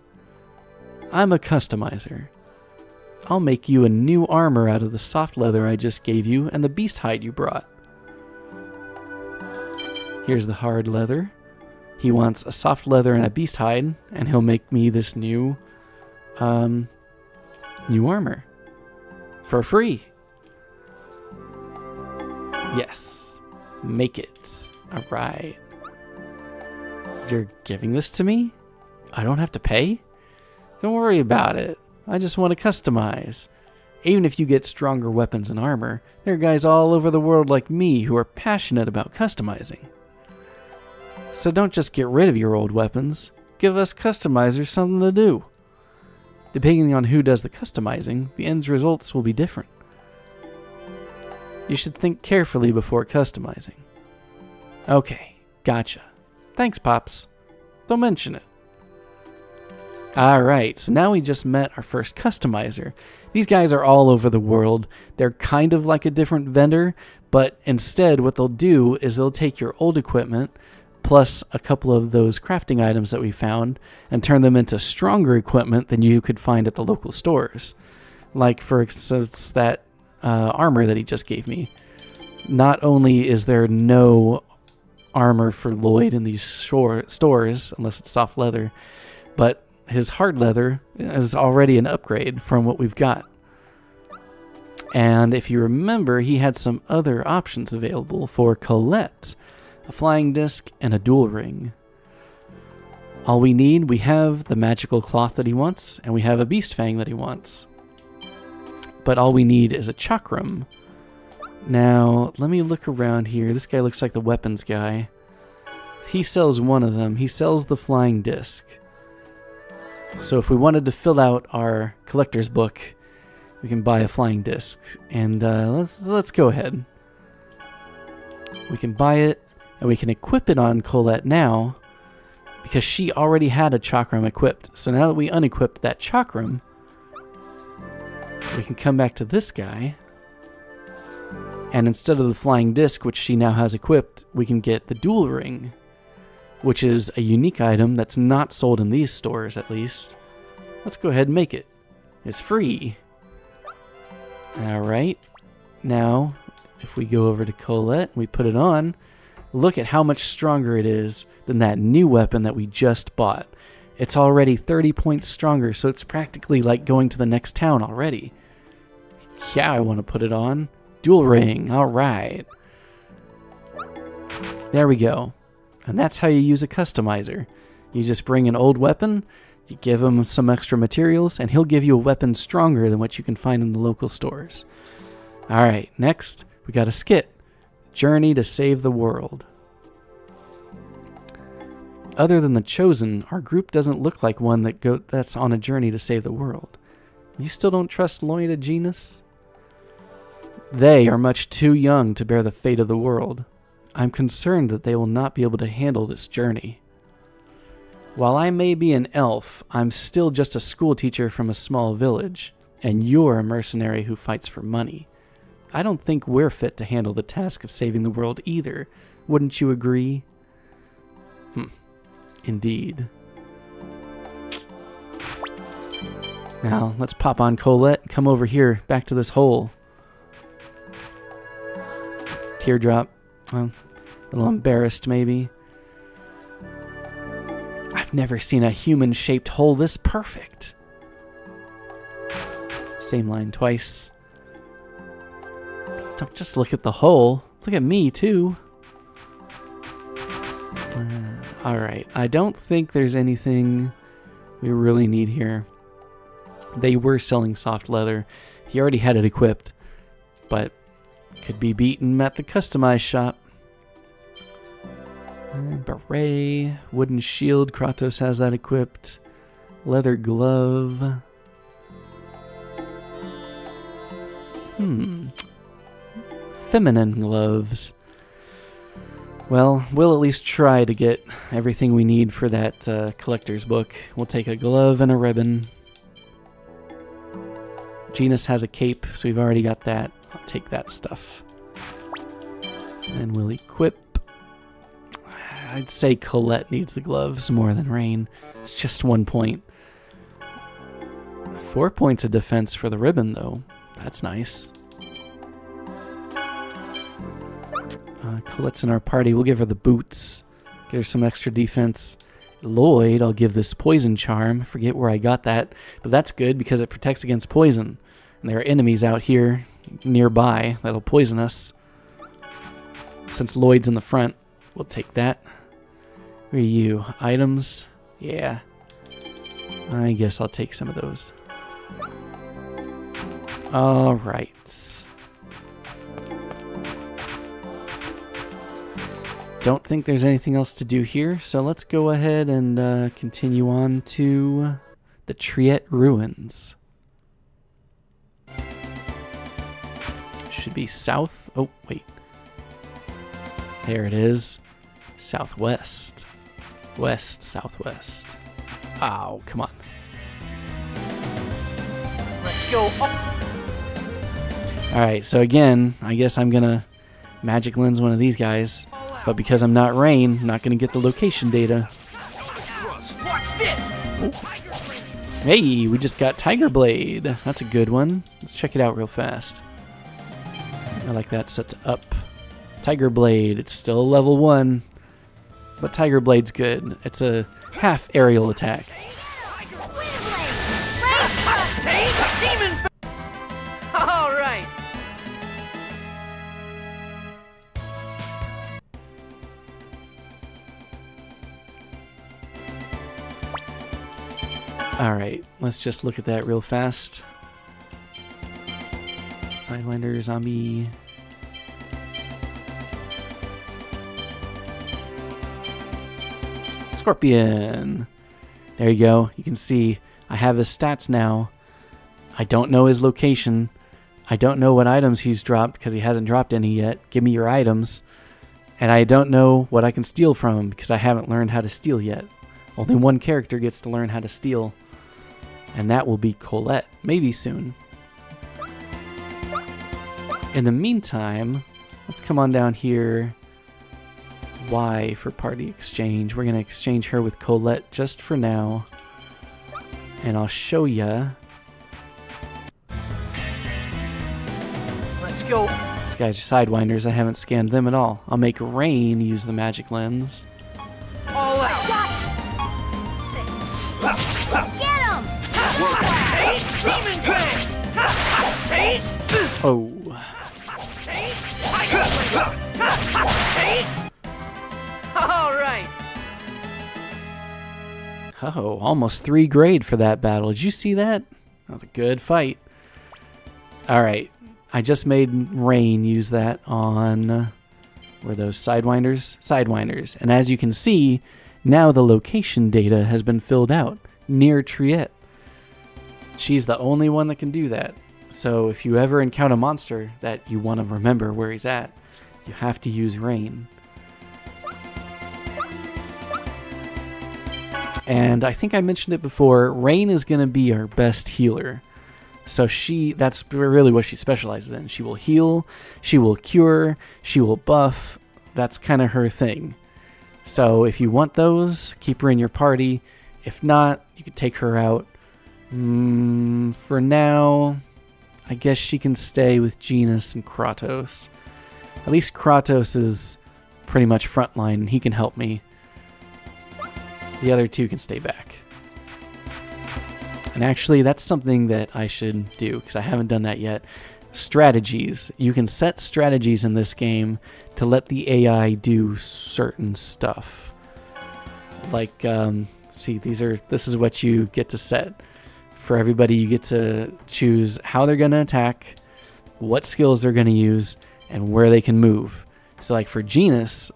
I'm a customizer. I'll make you a new armor out of the soft leather I just gave you and the beast hide you brought. Here's the hard leather. He wants a soft leather and a beast hide, and he'll make me this new armor. For free. Yes. Make it. Alright. You're giving this to me? I don't have to pay? Don't worry about it. I just want to customize. Even if you get stronger weapons and armor, there are guys all over the world like me who are passionate about customizing. So don't just get rid of your old weapons. Give us customizers something to do. Depending on who does the customizing, the end results will be different. You should think carefully before customizing. Okay, gotcha. Thanks, Pops. Don't mention it. Alright, so now we just met our first customizer. These guys are all over the world. They're kind of like a different vendor, but instead what they'll do is they'll take your old equipment, plus a couple of those crafting items that we found, and turn them into stronger equipment than you could find at the local stores. Like, for instance, that armor that he just gave me. Not only is there no armor for Lloyd in these stores, unless it's soft leather, but his hard leather is already an upgrade from what we've got. And if you remember, he had some other options available for Colette. A flying disc and a dual ring. All we need, we have the magical cloth that he wants, and we have a beast fang that he wants. But all we need is a chakram. Now, let me look around here. This guy looks like the weapons guy. He sells one of them. He sells the flying disc. So if we wanted to fill out our collector's book, we can buy a flying disc. And let's go ahead. We can buy it, and we can equip it on Colette now, because she already had a chakram equipped. So now that we unequipped that chakram, we can come back to this guy, and instead of the flying disc, which she now has equipped, we can get the dual ring, which is a unique item that's not sold in these stores, at least. Let's go ahead and make it. It's free. Alright. Now, if we go over to Colette, we put it on, look at how much stronger it is than that new weapon that we just bought. It's already 30 points stronger, so it's practically like going to the next town already. Yeah, I want to put it on. Dual ring, alright. There we go. And that's how you use a customizer. You just bring an old weapon, you give him some extra materials, and he'll give you a weapon stronger than what you can find in the local stores. Alright, next, we got a skit. Journey to Save the World. Other than the Chosen, our group doesn't look like one that's on a journey to save the world. You still don't trust Lloyd and Genus? They are much too young to bear the fate of the world. I'm concerned that they will not be able to handle this journey. While I may be an elf, I'm still just a school teacher from a small village, and you're a mercenary who fights for money. I don't think we're fit to handle the task of saving the world either. Wouldn't you agree? Indeed. Now, let's pop on Colette. Come over here, back to this hole. Teardrop. A little embarrassed, maybe. I've never seen a human-shaped hole this perfect. Same line twice. Don't just look at the hole. Look at me, too. Alright, I don't think there's anything we really need here. They were selling soft leather. He already had it equipped, but could be beaten at the customized shop. Beret, wooden shield, Kratos has that equipped. Leather glove. Feminine gloves. Well, we'll at least try to get everything we need for that collector's book. We'll take a glove and a ribbon. Genus has a cape, so we've already got that. I'll take that stuff. And we'll equip. I'd say Colette needs the gloves more than Rain. It's just 1 point. 4 points of defense for the ribbon, though. That's nice. Colette's in our party. We'll give her the boots. Get her some extra defense. Lloyd, I'll give this poison charm. Forget where I got that. But that's good because it protects against poison. And there are enemies out here nearby that'll poison us. Since Lloyd's in the front, we'll take that. Where are you? Items? Yeah. I guess I'll take some of those. Alright. Don't think there's anything else to do here, so let's go ahead and continue on to the Triet Ruins. Should be south. Oh, wait. There it is. Southwest. West, southwest. Oh, come on. Let's go up. Alright, so again, I guess I'm gonna magic lens one of these guys. But because I'm not Rain, I'm not gonna get the location data. Watch this. Ooh. Hey, we just got Tiger Blade. That's a good one. Let's check it out real fast. I like that set to up. Tiger Blade, it's still level 1. But Tiger Blade's good. It's a half aerial attack. Alright, let's just look at that real fast. Sidewinder, zombie. Scorpion. There you go. You can see I have his stats now. I don't know his location. I don't know what items he's dropped because he hasn't dropped any yet. Give me your items. And I don't know what I can steal from him because I haven't learned how to steal yet. Only one character gets to learn how to steal. And that will be Colette. Maybe soon. In the meantime, let's come on down here. Y for party exchange. We're going to exchange her with Colette just for now. And I'll show ya. Let's go. These guys are sidewinders. I haven't scanned them at all. I'll make Rain use the magic lens. All out. Get him! Demon Clan! Oh. All right. Oh, almost 3 grade for that battle. Did you see that? That was a good fight. Alright. I just made Rain use that on... Were those Sidewinders? Sidewinders. And as you can see, now the location data has been filled out near Triette. She's the only one that can do that. So if you ever encounter a monster that you want to remember where he's at, you have to use Rain. And I think I mentioned it before, Rain is going to be our best healer. So that's really what she specializes in. She will heal, she will cure, she will buff. That's kind of her thing. So if you want those, keep her in your party. If not, you could take her out. For now, I guess she can stay with Genis and Kratos. At least Kratos is pretty much frontline and he can help me. The other two can stay back. And actually, that's something that I should do, because I haven't done that yet. Strategies. You can set strategies in this game to let the AI do certain stuff. Like, see, this is what you get to set. For everybody, you get to choose how they're going to attack, what skills they're going to use, and where they can move. So like for Genis,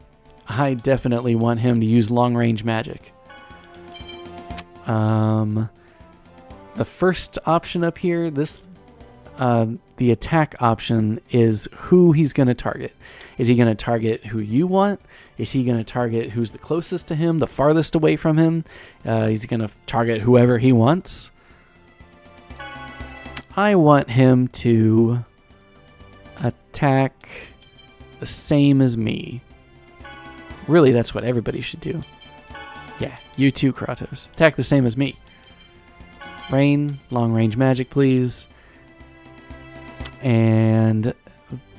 I definitely want him to use long-range magic. The first option up here, the attack option is who he's going to target. Is he going to target who you want? Is he going to target who's the closest to him, the farthest away from him? He's going to target whoever he wants. I want him to attack the same as me. Really, that's what everybody should do. Yeah, you too, Kratos. Attack the same as me. Rain, long-range magic, please. And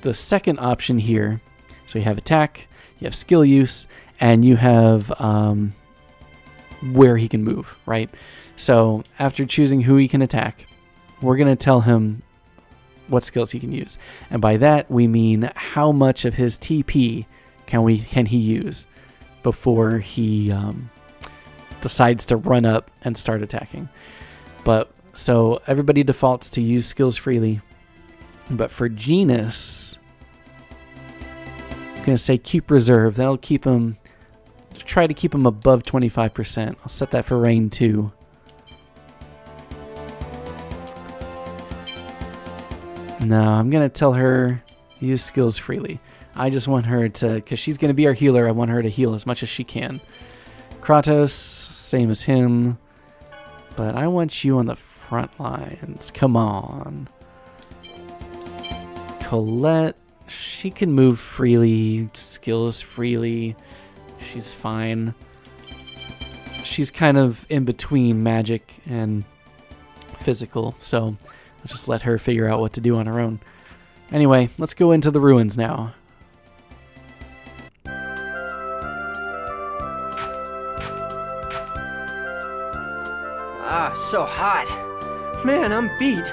the second option here, so you have attack, you have skill use, and you have where he can move, right? So after choosing who he can attack, we're going to tell him what skills he can use. And by that, we mean how much of his TP can he use before he decides to run up and start attacking. But so everybody defaults to use skills freely. But for Genis, I'm going to say keep reserve. That'll keep him, try to keep him above 25%. I'll set that for Rain too. No, I'm going to tell her use skills freely. I just want her to, because she's going to be our healer, I want her to heal as much as she can. Kratos, same as him. But I want you on the front lines. Come on. Colette, she can move freely, skills freely. She's fine. She's kind of in between magic and physical, so I'll just let her figure out what to do on her own. Anyway, let's go into the ruins now. Ah, so hot. Man, I'm beat.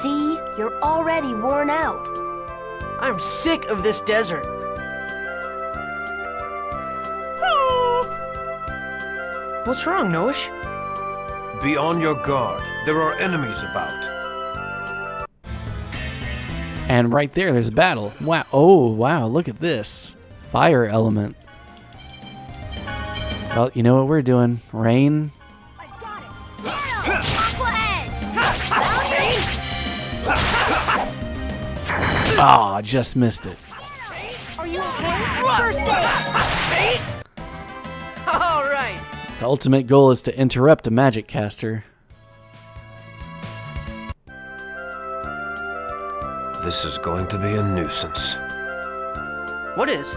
See? You're already worn out. I'm sick of this desert. What's wrong, Noish? Be on your guard. There are enemies about. And right there's a battle. Wow. Oh, wow. Look at this. Fire element. Well, you know what we're doing. Rain. Oh, just missed it. Are you okay? First aid! All right. The ultimate goal is to interrupt a magic caster. This is going to be a nuisance. What is?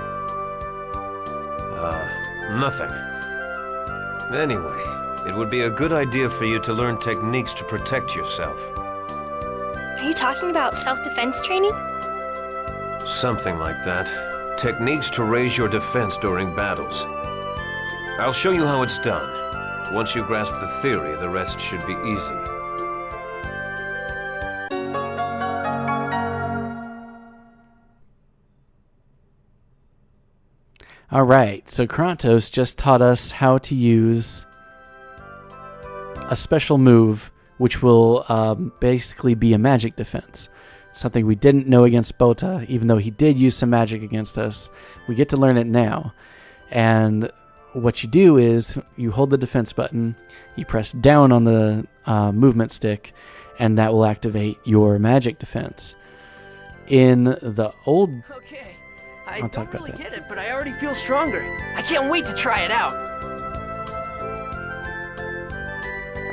Nothing. Anyway, it would be a good idea for you to learn techniques to protect yourself. Are you talking about self-defense training? Something like that. Techniques to raise your defense during battles. I'll show you how it's done. Once you grasp the theory, the rest should be easy. Alright, so Kratos just taught us how to use a special move which will basically be a magic defense. Something we didn't know against Bota, even though he did use some magic against us. We get to learn it now. And what you do is you hold the defense button, you press down on the movement stick, and that will activate your magic defense. In the old... Okay. I I'll talk don't about really that. get it, but I already feel stronger. I can't wait to try it out.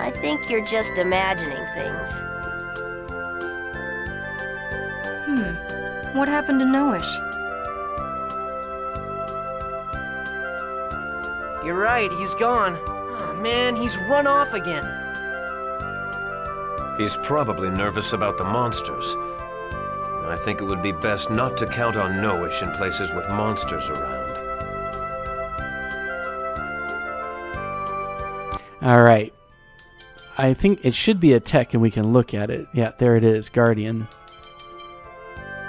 I think you're just imagining things. What happened to Noish? You're right, he's gone. Oh man, he's run off again. He's probably nervous about the monsters. I think it would be best not to count on Noish in places with monsters around. Alright. I think it should be a tech and we can look at it. Yeah, there it is, Guardian.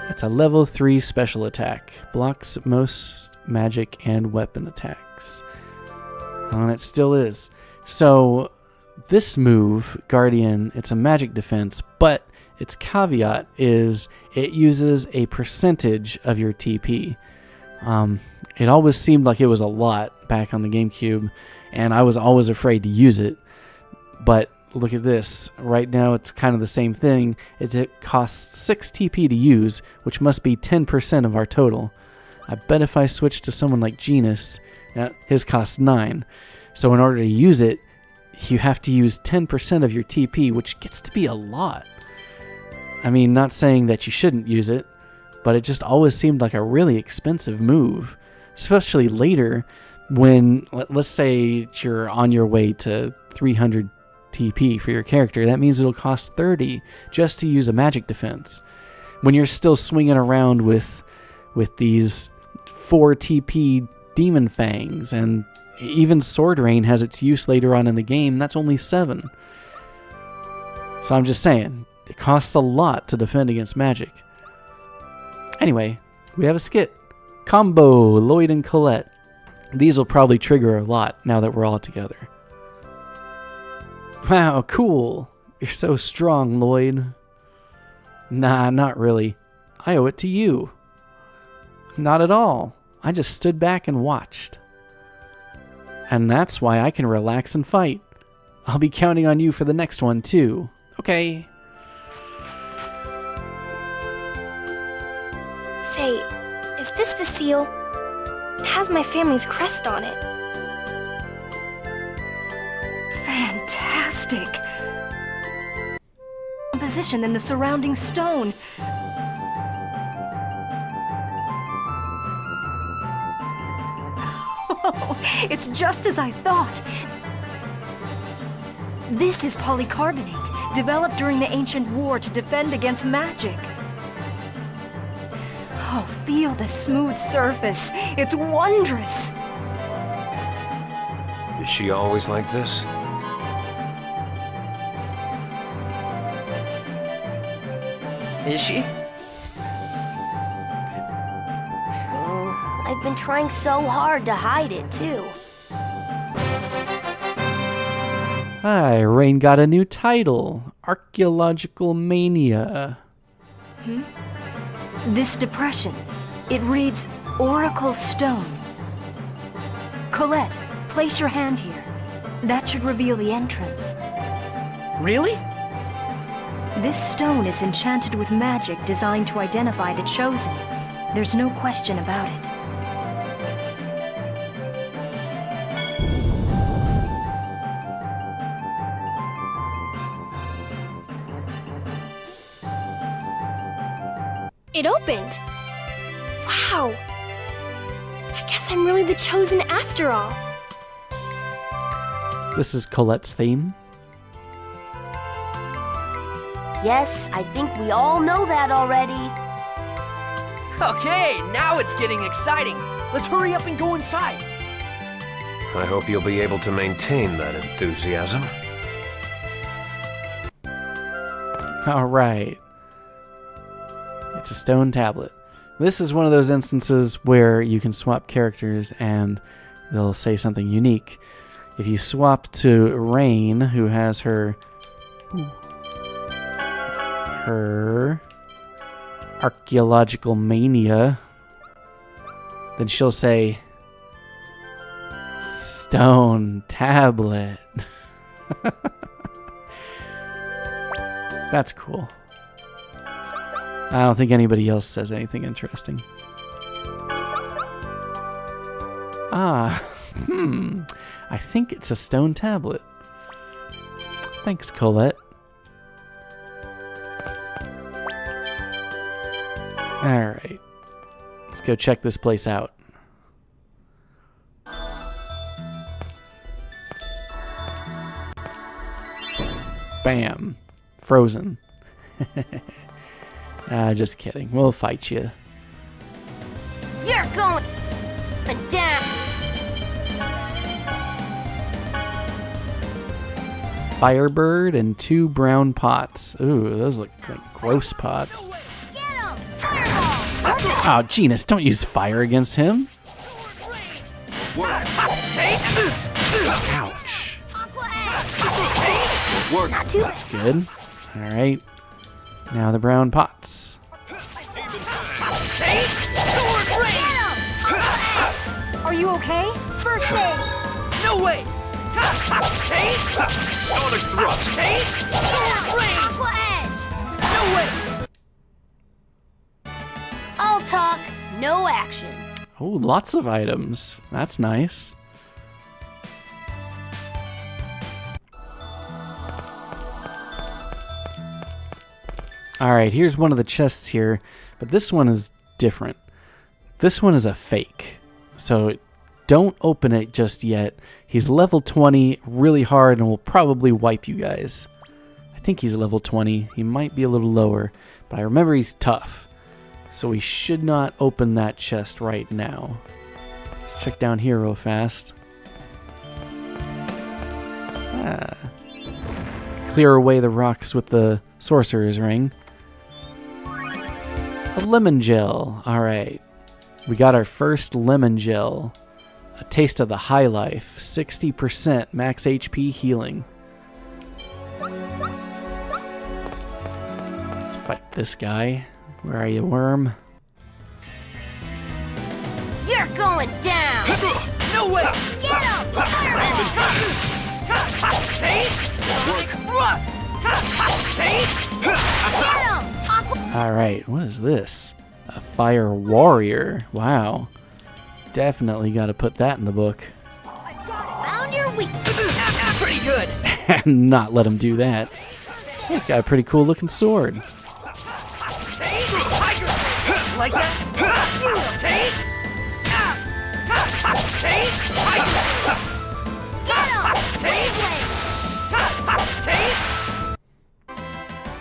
It's a level 3 special attack. Blocks most magic and weapon attacks. And it still is. So, this move, Guardian, it's a magic defense, but its caveat is it uses a percentage of your TP. It always seemed like it was a lot back on the GameCube, and I was always afraid to use it. But look at this. Right now it's kind of the same thing. It costs 6 TP to use, which must be 10% of our total. I bet if I switch to someone like Genus, his costs 9. So in order to use it, you have to use 10% of your TP, which gets to be a lot. I mean, not saying that you shouldn't use it, but it just always seemed like a really expensive move. Especially later when, let's say you're on your way to 300 TP for your character. That means it'll cost 30 just to use a magic defense. When you're still swinging around with these 4 TP demon fangs, and even Sword Rain has its use later on in the game, that's only 7. So I'm just saying, it costs a lot to defend against magic. Anyway, we have a skit. Combo, Lloyd and Colette. These will probably trigger a lot now that we're all together. Wow, cool. You're so strong, Lloyd. Nah, not really. I owe it to you. Not at all. I just stood back and watched. And that's why I can relax and fight. I'll be counting on you for the next one, too. Okay. Say, is this the seal? It has my family's crest on it. Fantastic! Composition than the surrounding stone. Oh, it's just as I thought. This is polycarbonate, developed during the ancient war to defend against magic. Oh, feel the smooth surface. It's wondrous. Is she always like this? Is she? I've been trying so hard to hide it, too. Hi, Rain got a new title. Archaeological Mania. This depression, it reads Oracle Stone. Colette, place your hand here. That should reveal the entrance. Really? This stone is enchanted with magic designed to identify the chosen. There's no question about it. It opened. Wow. I guess I'm really the chosen after all. This is Colette's theme. Yes, I think we all know that already. Okay, now it's getting exciting. Let's hurry up and go inside. I hope you'll be able to maintain that enthusiasm. All right. It's a stone tablet. This is one of those instances where you can swap characters and they'll say something unique. If you swap to Rain, who has her archaeological mania, then she'll say stone tablet. That's cool. I don't think anybody else says anything interesting. I think it's a stone tablet. Thanks, Colette. Alright. Let's go check this place out. Bam. Frozen. Just kidding. We'll fight you. You're going down. Firebird and 2 brown pots. Ooh, those look like gross pots. Get him! Fireball! Oh, Genus, don't use fire against him. Ouch. That's good. Alright. Now the brown pots. Are you okay? First aid! No way! Sonic thrust! Aqua edge! No way! All talk, no action. Oh, lots of items. That's nice. Alright, here's one of the chests here, but this one is different. This one is a fake, so don't open it just yet. He's level 20, really hard, and will probably wipe you guys. I think he's level 20. He might be a little lower, but I remember he's tough. So we should not open that chest right now. Let's check down here real fast. Clear away the rocks with the sorcerer's ring. A lemon gel. Alright. We got our first lemon gel. A taste of the high life. 60% max HP healing. Let's fight this guy. Where are you, worm? You're going down! No way! Get him! Get him! Alright, what is this? A fire warrior. Wow. Definitely got to put that in the book. Found your weak. Pretty good! And not let him do that. He's got a pretty cool looking sword. Like that?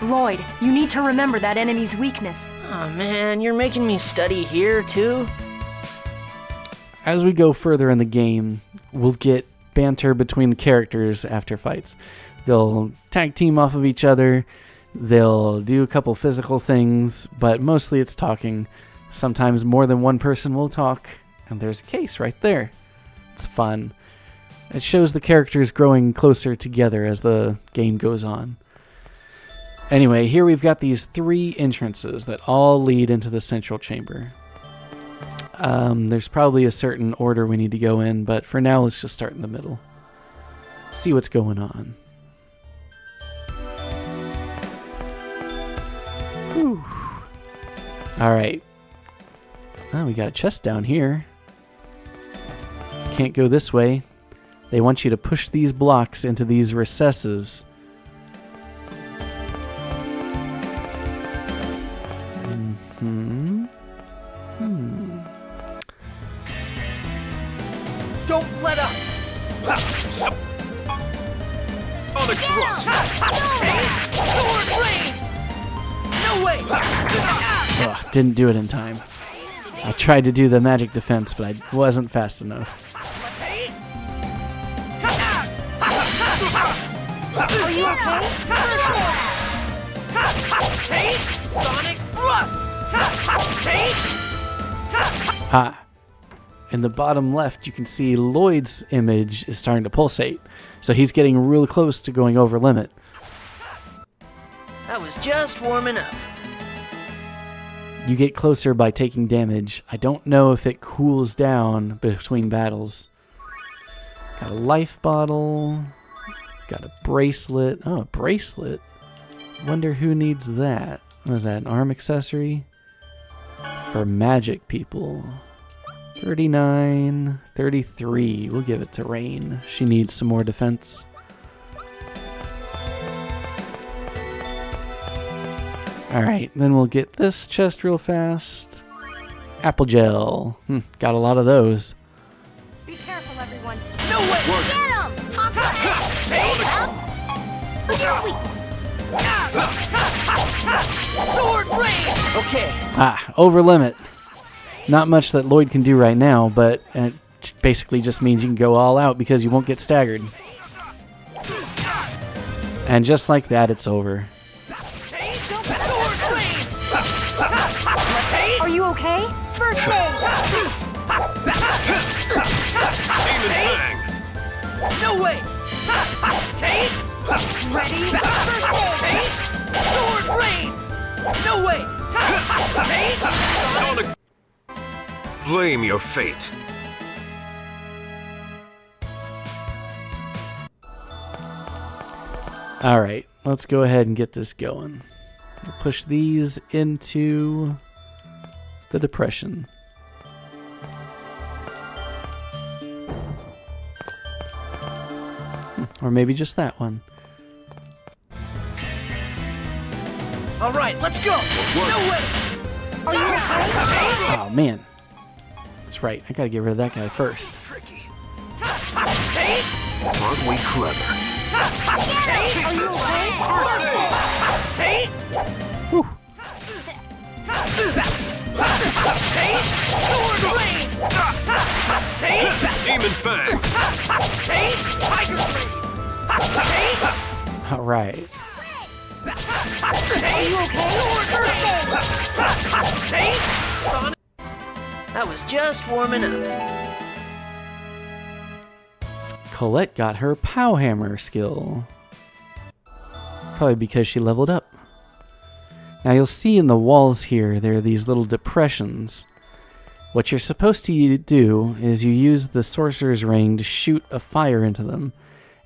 Lloyd, you need to remember that enemy's weakness. Oh man, you're making me study here too? As we go further in the game, we'll get banter between characters after fights. They'll tag team off of each other, they'll do a couple physical things, but mostly it's talking. Sometimes more than one person will talk, and there's a case right there. It's fun. It shows the characters growing closer together as the game goes on. Anyway, here we've got these 3 entrances that all lead into the central chamber. There's probably a certain order we need to go in, but for now, let's just start in the middle. See what's going on. Whew. All right. Oh, we got a chest down here. Can't go this way. They want you to push these blocks into these recesses. Don't let up! On a cross! Sword rain! No way! Ugh, didn't do it in time. I tried to do the magic defense, but I wasn't fast enough. Are you okay? Sonic thrust! Ah. In the bottom left, you can see Lloyd's image is starting to pulsate. So he's getting real close to going over limit. I was just warming up. You get closer by taking damage. I don't know if it cools down between battles. Got a life bottle. Got a bracelet. Oh, a bracelet. Wonder who needs that. What is that, an arm accessory? For magic people. 39, 33. We'll give it to Rain. She needs some more defense. Alright, then we'll get this chest real fast. Apple gel. Got a lot of those. Be careful, everyone. No way! Get him! Sword rain! Okay. Ah, over limit. Not much that Lloyd can do right now, but it basically just means you can go all out because you won't get staggered. And just like that, it's over. Are you okay? First aid! Demon Fang! No way! Ready? Sword rain! No way! Sonic! Blame your fate. Alright, let's go ahead and get this going. We'll push these into the depression. Or maybe just that one. All right, let's go! No way! Are you okay? Oh, man. That's right, I gotta get rid of that guy first. Tricky. Aren't we clever? Are you okay? Whew. Sword rain! Demon Fang! Tiger blade! Alright. Are you okay? Sonic. I was just warming up. Colette got her POW hammer skill. Probably because she leveled up. Now you'll see in the walls here, there are these little depressions. What you're supposed to do is you use the sorcerer's ring to shoot a fire into them,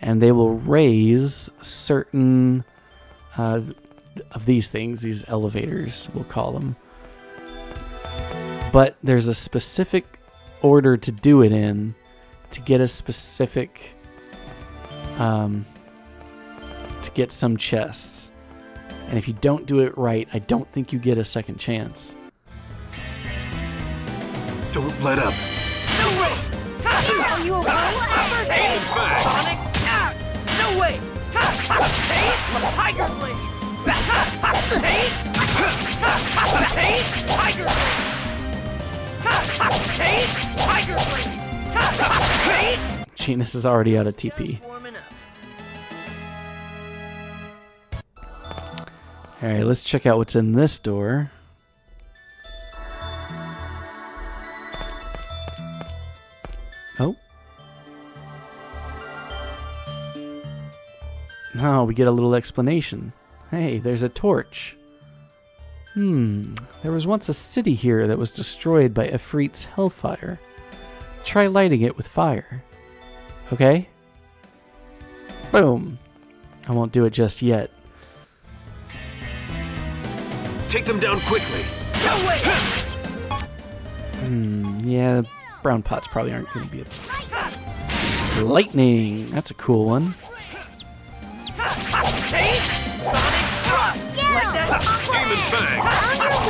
and they will raise certain of these things, these elevators, we'll call them. But there's a specific order to do it in to get a specific, to get some chests. And if you don't do it right, I don't think you get a second chance. Don't let up. No way! Are you okay? Demon Fang! Sonic. No way! Tiger blade! Tiger blade! Tiger blade! Genus is already out of TP. Warming up. Alright, let's check out what's in this door. Oh. Oh, we get a little explanation. Hey, there's a torch. There was once a city here that was destroyed by Efreet's hellfire. Try lighting it with fire. Okay? Boom. I won't do it just yet. Take them down quickly. Yeah, brown pots probably aren't going to be a... Lightning! That's a cool one. Demon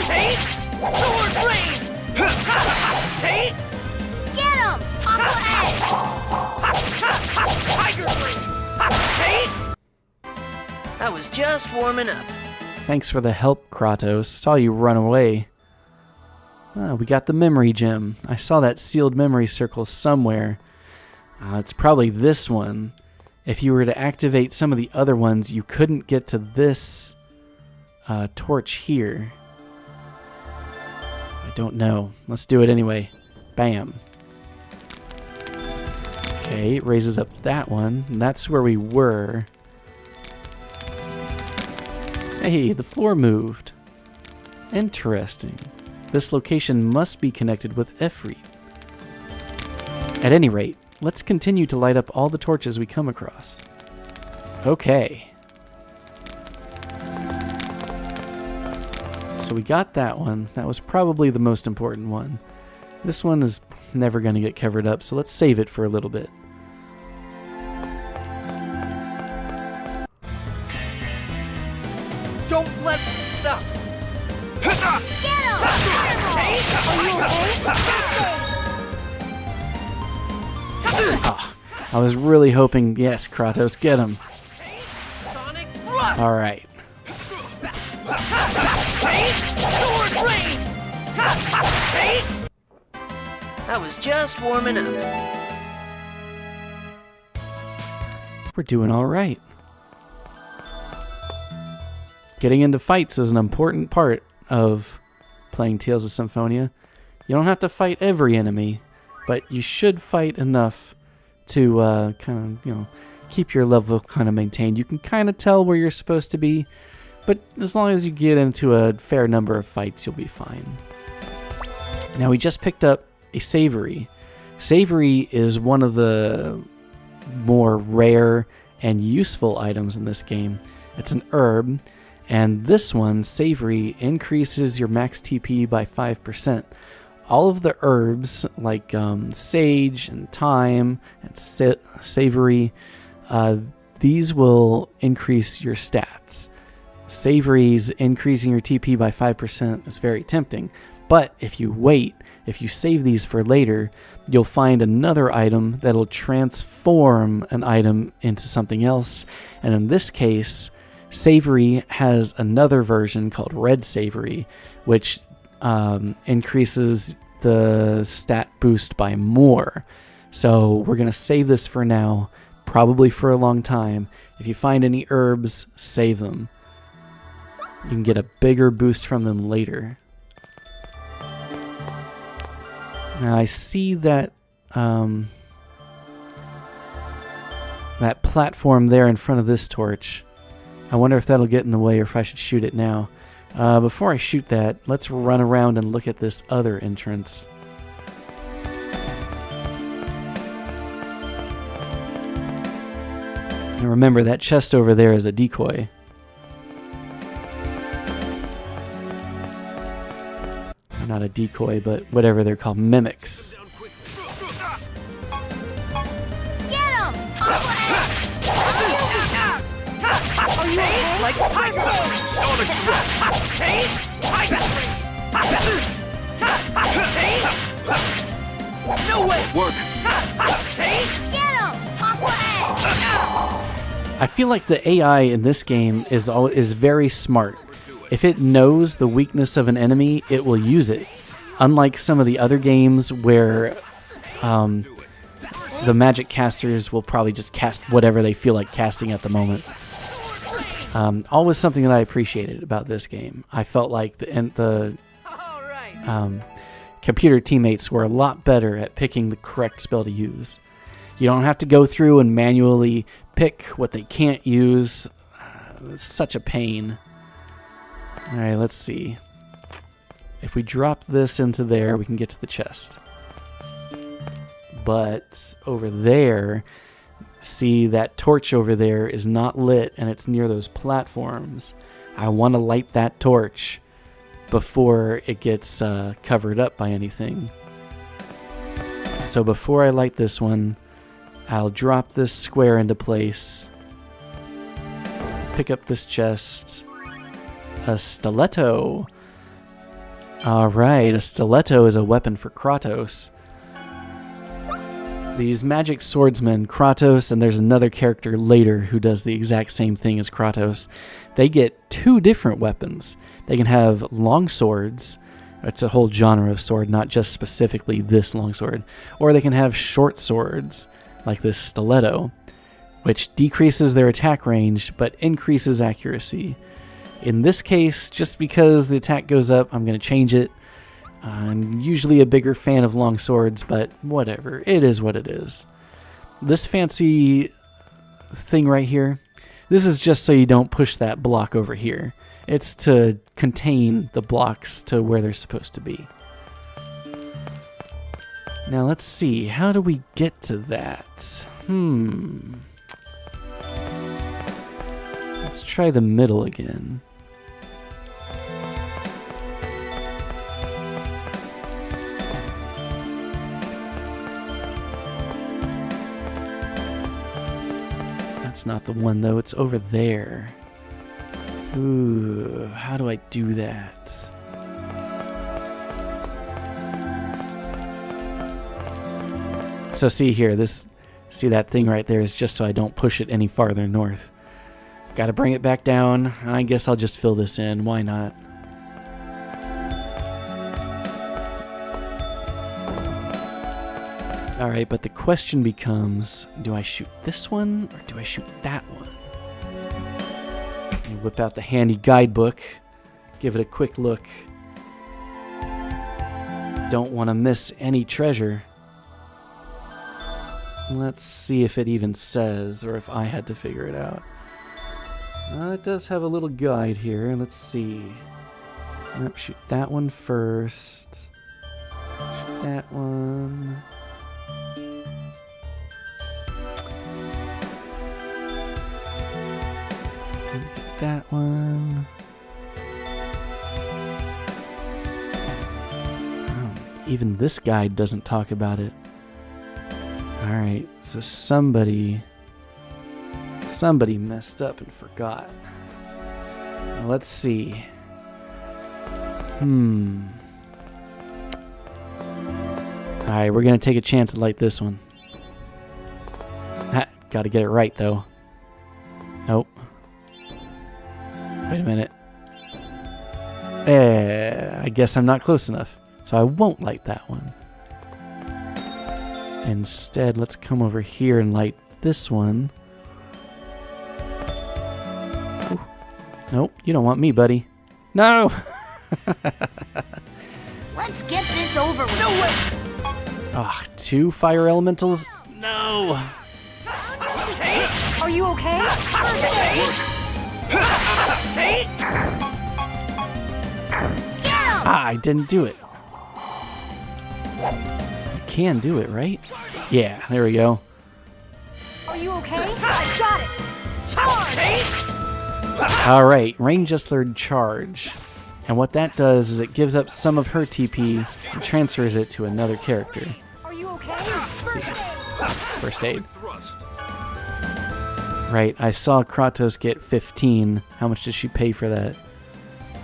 Fang! Sword blade! Get him! Tiger blade! I was just warming up. Thanks for the help, Kratos. Saw you run away. We got the memory gem. I saw that sealed memory circle somewhere. It's probably this one. If you were to activate some of the other ones, you couldn't get to this torch here. I don't know. Let's do it anyway. Bam. Okay, it raises up that one. And that's where we were. Hey, the floor moved. Interesting. This location must be connected with Efreet. At any rate, let's continue to light up all the torches we come across. Okay. So we got that one. That was probably the most important one. This one is never going to get covered up, so let's save it for a little bit. Don't let up! I was really hoping, yes, Kratos, get him. All right. I was just warming up. We're doing all right. Getting into fights is an important part of playing Tales of Symphonia. You don't have to fight every enemy, but you should fight enough to kind of, keep your level kind of maintained. You can kind of tell where you're supposed to be, but as long as you get into a fair number of fights, you'll be fine. Now, we just picked up a savory. Savory is one of the more rare and useful items in this game. It's an herb, and this one, savory, increases your max TP by 5%. All of the herbs, like sage and thyme and savory, these will increase your stats. Savory's increasing your TP by 5% is very tempting, but if you wait, if you save these for later, you'll find another item that'll transform an item into something else, and in this case, Savory has another version called Red Savory, which increases the stat boost by more. So we're going to save this for now, probably for a long time. If you find any herbs, save them. You can get a bigger boost from them later. Now I see that that platform there in front of this torch. I wonder if that'll get in the way or if I should shoot it now. Before I shoot that, let's run around and look at this other entrance. And remember, that chest over there is a decoy. Or not a decoy, but whatever they're called, mimics. Like Sonic no way! Work! I feel like the AI in this game is very smart. If it knows the weakness of an enemy, it will use it. Unlike some of the other games where the magic casters will probably just cast whatever they feel like casting at the moment. Always something that I appreciated about this game. I felt like the computer teammates were a lot better at picking the correct spell to use. You don't have to go through and manually pick what they can't use. It's such a pain. Alright, let's see. If we drop this into there, we can get to the chest. But over there, see that torch over there is not lit and it's near those platforms. I want to light that torch before it gets covered up by anything. So before I light this one, I'll drop this square into place. Pick up this chest. A stiletto. Alright, a stiletto is a weapon for Kratos. These magic swordsmen, Kratos, and there's another character later who does the exact same thing as Kratos. They get 2 different weapons. They can have long swords. It's a whole genre of sword, not just specifically this long sword. Or they can have short swords, like this stiletto, which decreases their attack range, but increases accuracy. In this case, just because the attack goes up, I'm going to change it. I'm usually a bigger fan of long swords, but whatever. It is what it is. This fancy thing right here, this is just so you don't push that block over here. It's to contain the blocks to where they're supposed to be. Now let's see, how do we get to that? Let's try the middle again. That's not the one though, it's over there. Ooh, how do I do that? So see here, see that thing right there is just so I don't push it any farther north. Gotta bring it back down. I guess I'll just fill this in, why not? Alright, but the question becomes, do I shoot this one or do I shoot that one? And whip out the handy guidebook, give it a quick look. Don't want to miss any treasure. Let's see if it even says, or if I had to figure it out. It does have a little guide here. Let's see. Nope, shoot that one first. Shoot that one. Get that one. Oh, even this guide doesn't talk about it. Alright, so somebody messed up and forgot. Now let's see. Alright, we're gonna take a chance at like this one. Gotta get it right though. Nope. Wait a minute. I guess I'm not close enough, so I won't light that one. Instead, let's come over here and light this one. Ooh. Nope, you don't want me, buddy. No! Let's get this over with. No way! Ah, 2 fire elementals? No! Are you okay? I didn't do it. You can do it, right? Yeah, there we go. Are you okay? I got it! Charge! Alright, range just third charge. And what that does is it gives up some of her TP and transfers it to another character. Are you okay? Let's see. First aid. Right, I saw Kratos get 15. How much did she pay for that?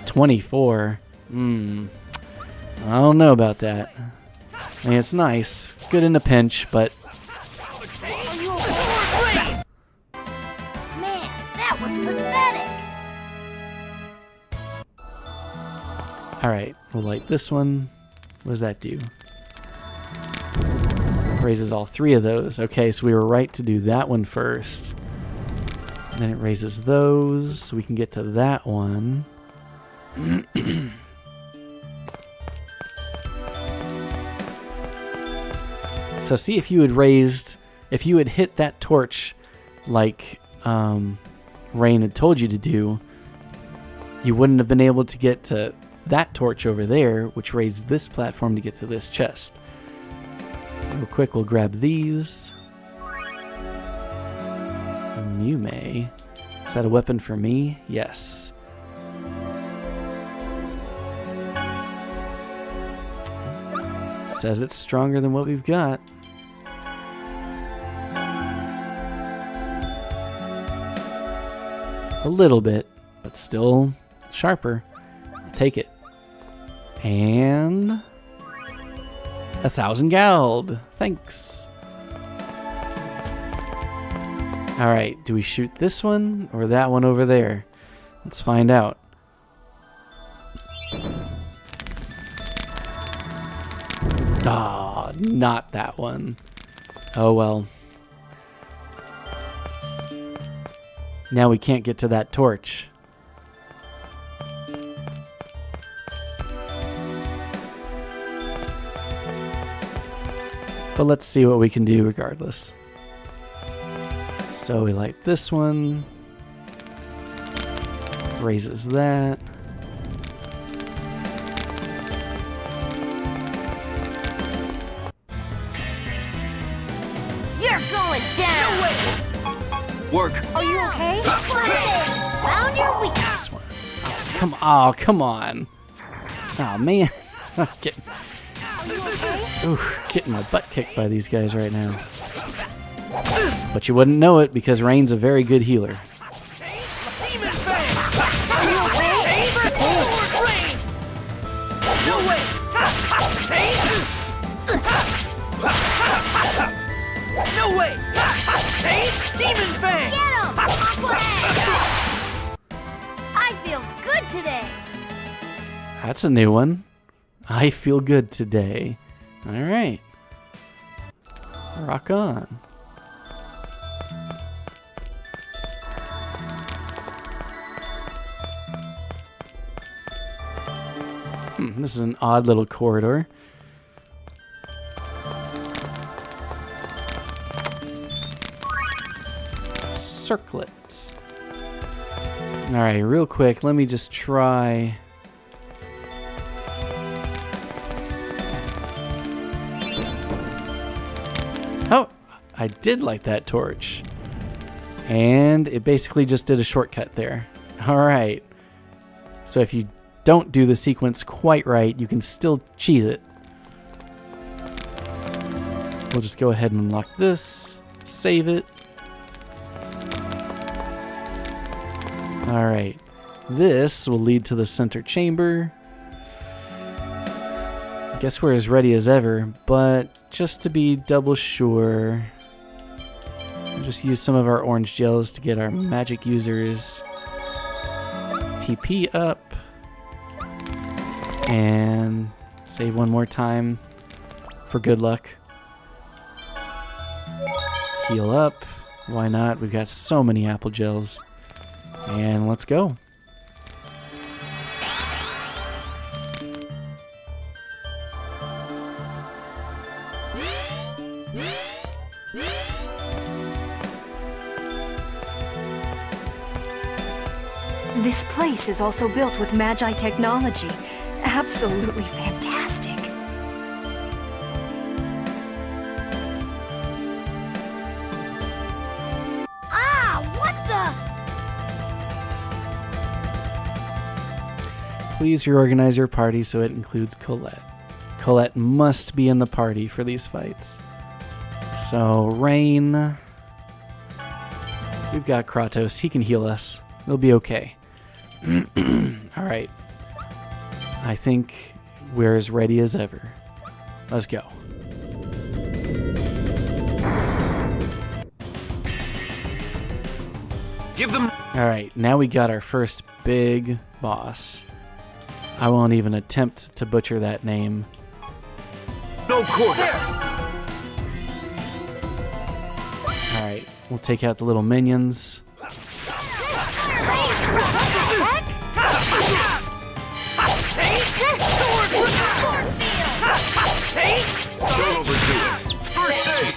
24. I don't know about that. I mean, it's nice. It's good in a pinch, but... Man, that was pathetic. Alright, we'll light this one. What does that do? Raises all 3 of those. Okay, so we were right to do that one first. And then it raises those, so we can get to that one. So see if you had raised If you had hit that torch like Rain had told you to do, you wouldn't have been able to get to that torch over there, which raised this platform to get to this chest. Real quick, we'll grab these. Mume. Is that a weapon for me? Yes. It says it's stronger than what we've got. A little bit, but still sharper. I'll take it. And 1,000 gold. Thanks. Alright, do we shoot this one or that one over there? Let's find out. Ah, not that one. Oh well. Now we can't get to that torch. But let's see what we can do regardless. So we light this one. Raises that. You're going down! Work. Are you okay? Found your weakness. This one. Oh, come on. Oh, man. Getting my butt kicked by these guys right now. But you wouldn't know it because Rain's a very good healer. No way! Demon Fang! Get him! I feel good today. That's a new one. I feel good today. All right. Rock on. This is an odd little corridor. Circlets. All right, real quick, let me just try. Oh, I did light that torch. And it basically just did a shortcut there. All right. So if you don't do the sequence quite right, you can still cheese it. We'll just go ahead and unlock this, save it. All right. This will lead to the center chamber. I guess we're as ready as ever, but just to be double sure, we'll just use some of our orange gels to get our magic users TP up and save one more time for good luck. Heal up. Why not? We've got so many apple gels. And let's go. This place is also built with Magi technology. Absolutely fantastic. Ah, what the? Please reorganize your party so it includes Colette. Colette must be in the party for these fights. So, Rain. We've got Kratos. He can heal us. It'll be okay. Alright. I think we're as ready as ever. Let's go. Give them. Alright, now we got our first big boss. I won't even attempt to butcher that name. No quarter. Alright, we'll take out the little minions. Don't overdo it. First aid.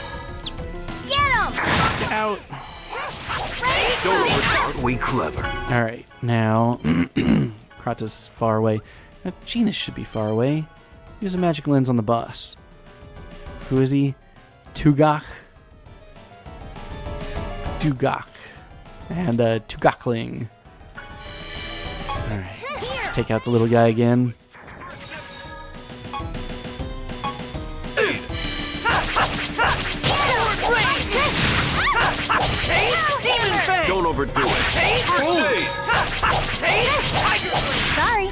Get out. Don't overthink. We clever. All right, now Kratos is far away. Now, Genis should be far away. Use a magic lens on the boss. Who is he? Tugach. And Tugachling. All right, let's take out the little guy again. Don't overdo it. Sorry.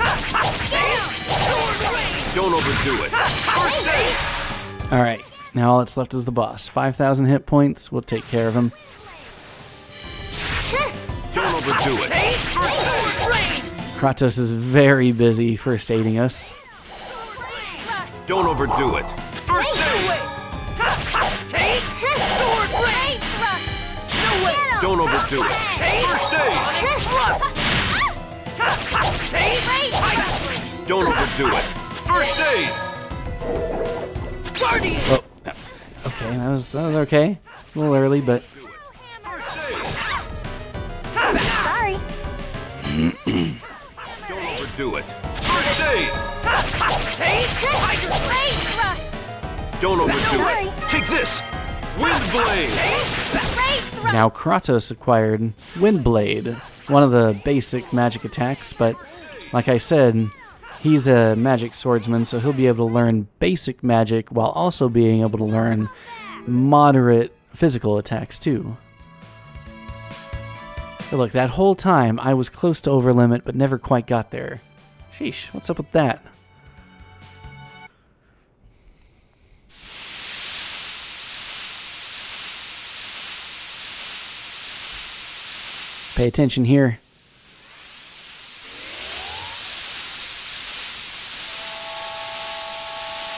Don't overdo it. All right, now all that's left is the boss. 5,000 hit points. We'll take care of him. Don't overdo it. Kratos is very busy first aiding us. Don't overdo it. Don't overdo it. First aid. Don't overdo it. First aid. Oh, okay, that was okay. A little early, but Sorry. Don't overdo it. First aid. Don't overdo it. Take this. Wind blade. now Kratos acquired Windblade, one of the basic magic attacks, but like I said, he's a magic swordsman, so he'll be able to learn basic magic while also being able to learn moderate physical attacks too. But look, that whole time I was close to over limit but never quite got there. Sheesh, what's up with that? Pay attention here.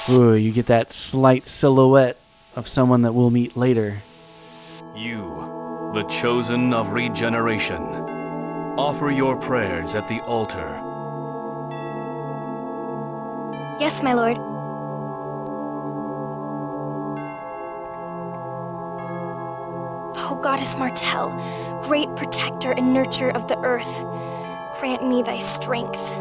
Ooh, you get that slight silhouette of someone that we'll meet later. You, the chosen of regeneration, offer your prayers at the altar. Yes, my lord. O goddess Martel, great protector and nurturer of the earth, grant me thy strength.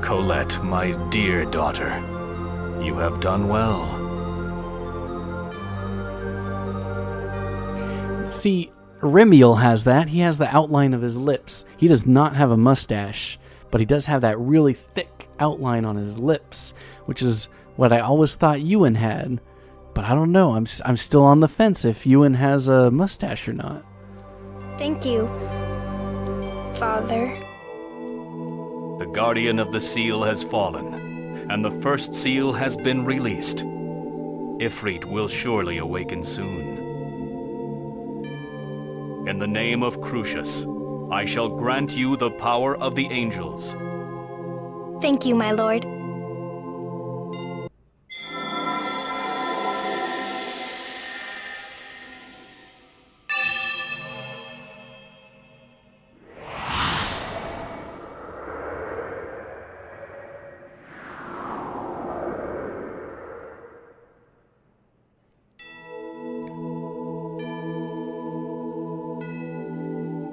Colette, my dear daughter, you have done well. See, Remiel has that. He has the outline of his lips. He does not have a mustache, but he does have that really thick outline on his lips, which is what I always thought Ewan had. But I don't know. I'm still on the fence if Ewan has a mustache or not. Thank you, Father. The guardian of the seal has fallen, and the first seal has been released. Ifrit will surely awaken soon. In the name of Crucius, I shall grant you the power of the angels. Thank you, my lord.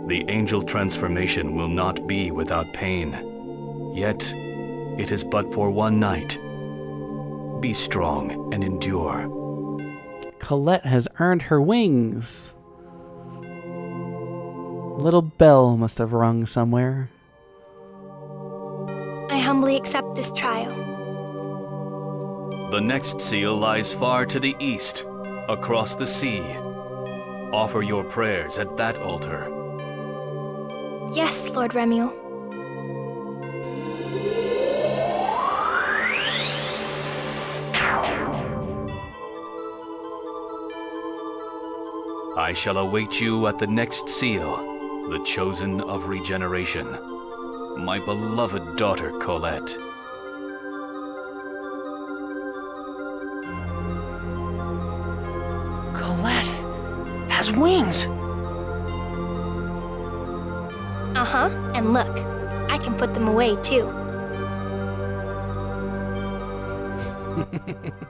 The angel transformation will not be without pain. Yet, it is but for one night. Be strong and endure. Colette has earned her wings. A little bell must have rung somewhere. I humbly accept this trial. The next seal lies far to the east, across the sea. Offer your prayers at that altar. Yes, Lord Remiel. I shall await you at the next seal, the chosen of regeneration. My beloved daughter Colette. Colette has wings. Uh-huh, and look, I can put them away too.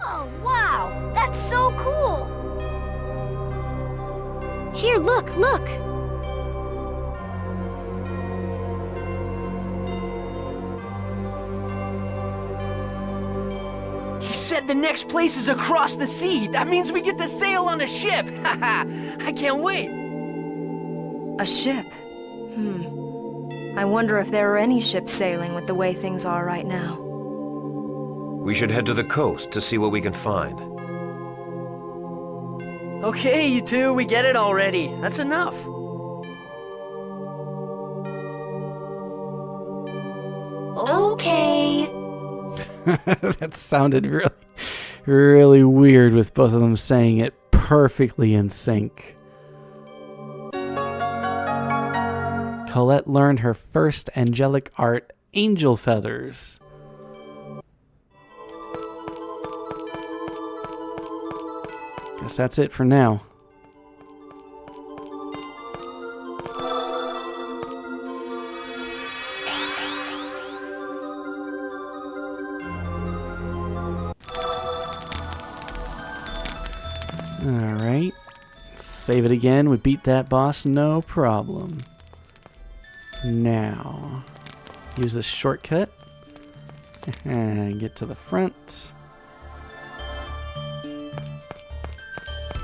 Oh, wow! That's so cool! Here, look, look! He said the next place is across the sea. That means we get to sail on a ship. Haha, I can't wait. A ship? I wonder if there are any ships sailing with the way things are right now. We should head to the coast to see what we can find. Okay, you two, we get it already. That's enough. Okay. That sounded really, really weird with both of them saying it perfectly in sync. Colette learned her first angelic art, angel feathers. Guess that's it for now. Alright. Save it again. We beat that boss, no problem. Now, use this shortcut and get to the front.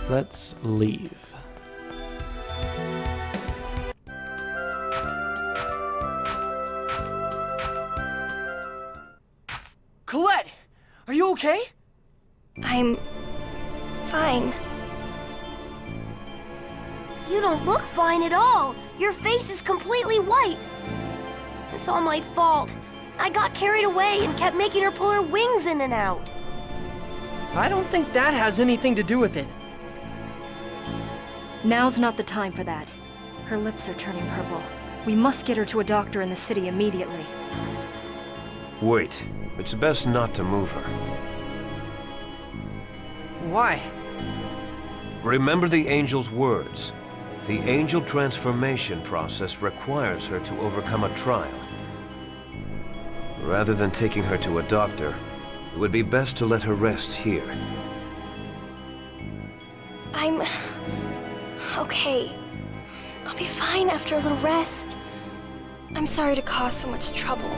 Let's leave. Colette, are you okay? I'm fine. You don't look fine at all. Your face is completely white. It's all my fault. I got carried away and kept making her pull her wings in and out. I don't think that has anything to do with it. Now's not the time for that. Her lips are turning purple. We must get her to a doctor in the city immediately. Wait, it's best not to move her. Why? Remember the angel's words. The angel transformation process requires her to overcome a trial. Rather than taking her to a doctor, it would be best to let her rest here. I'm okay. I'll be fine after a little rest. I'm sorry to cause so much trouble.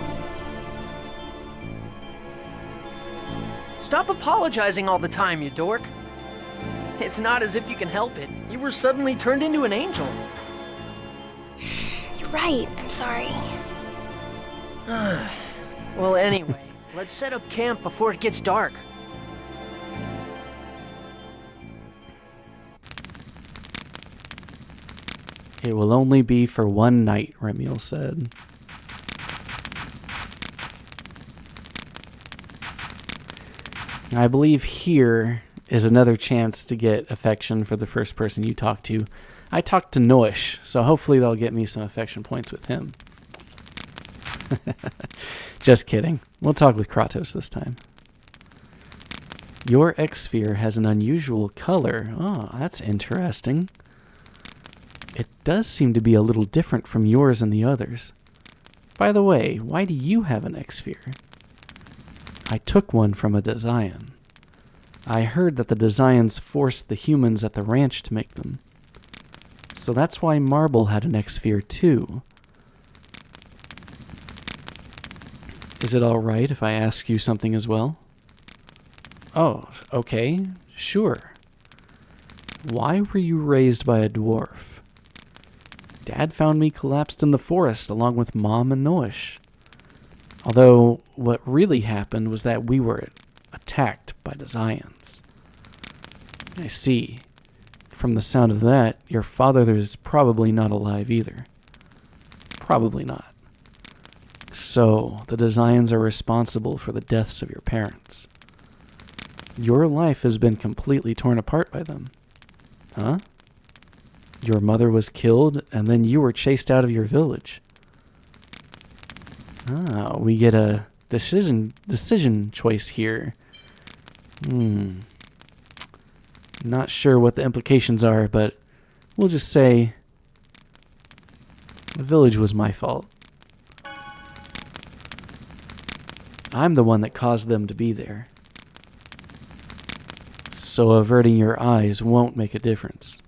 Stop apologizing all the time, you dork. It's not as if you can help it. You were suddenly turned into an angel. You're right, I'm sorry. Well, anyway, let's set up camp before it gets dark. It will only be for one night, Remiel said. I believe here is another chance to get affection for the first person you talk to. I talked to Noish, so hopefully they'll get me some affection points with him. Just kidding. We'll talk with Kratos this time. Your X-Sphere has an unusual color. Oh, that's interesting. It does seem to be a little different from yours and the others. By the way, why do you have an X-Sphere? I took one from a Desian. I heard that the Desians forced the humans at the ranch to make them. So that's why Marble had an X-Sphere too. Is it alright if I ask you something as well? Oh, okay, sure. Why were you raised by a dwarf? Dad found me collapsed in the forest along with Mom and Noish. Although, what really happened was that we were attacked by Desians. I see. From the sound of that, your father is probably not alive either. Probably not. So, the Desians are responsible for the deaths of your parents. Your life has been completely torn apart by them. Huh? Your mother was killed, and then you were chased out of your village. Ah, we get a decision choice here. Not sure what the implications are, but we'll just say the village was my fault. I'm the one that caused them to be there. So averting your eyes won't make a difference.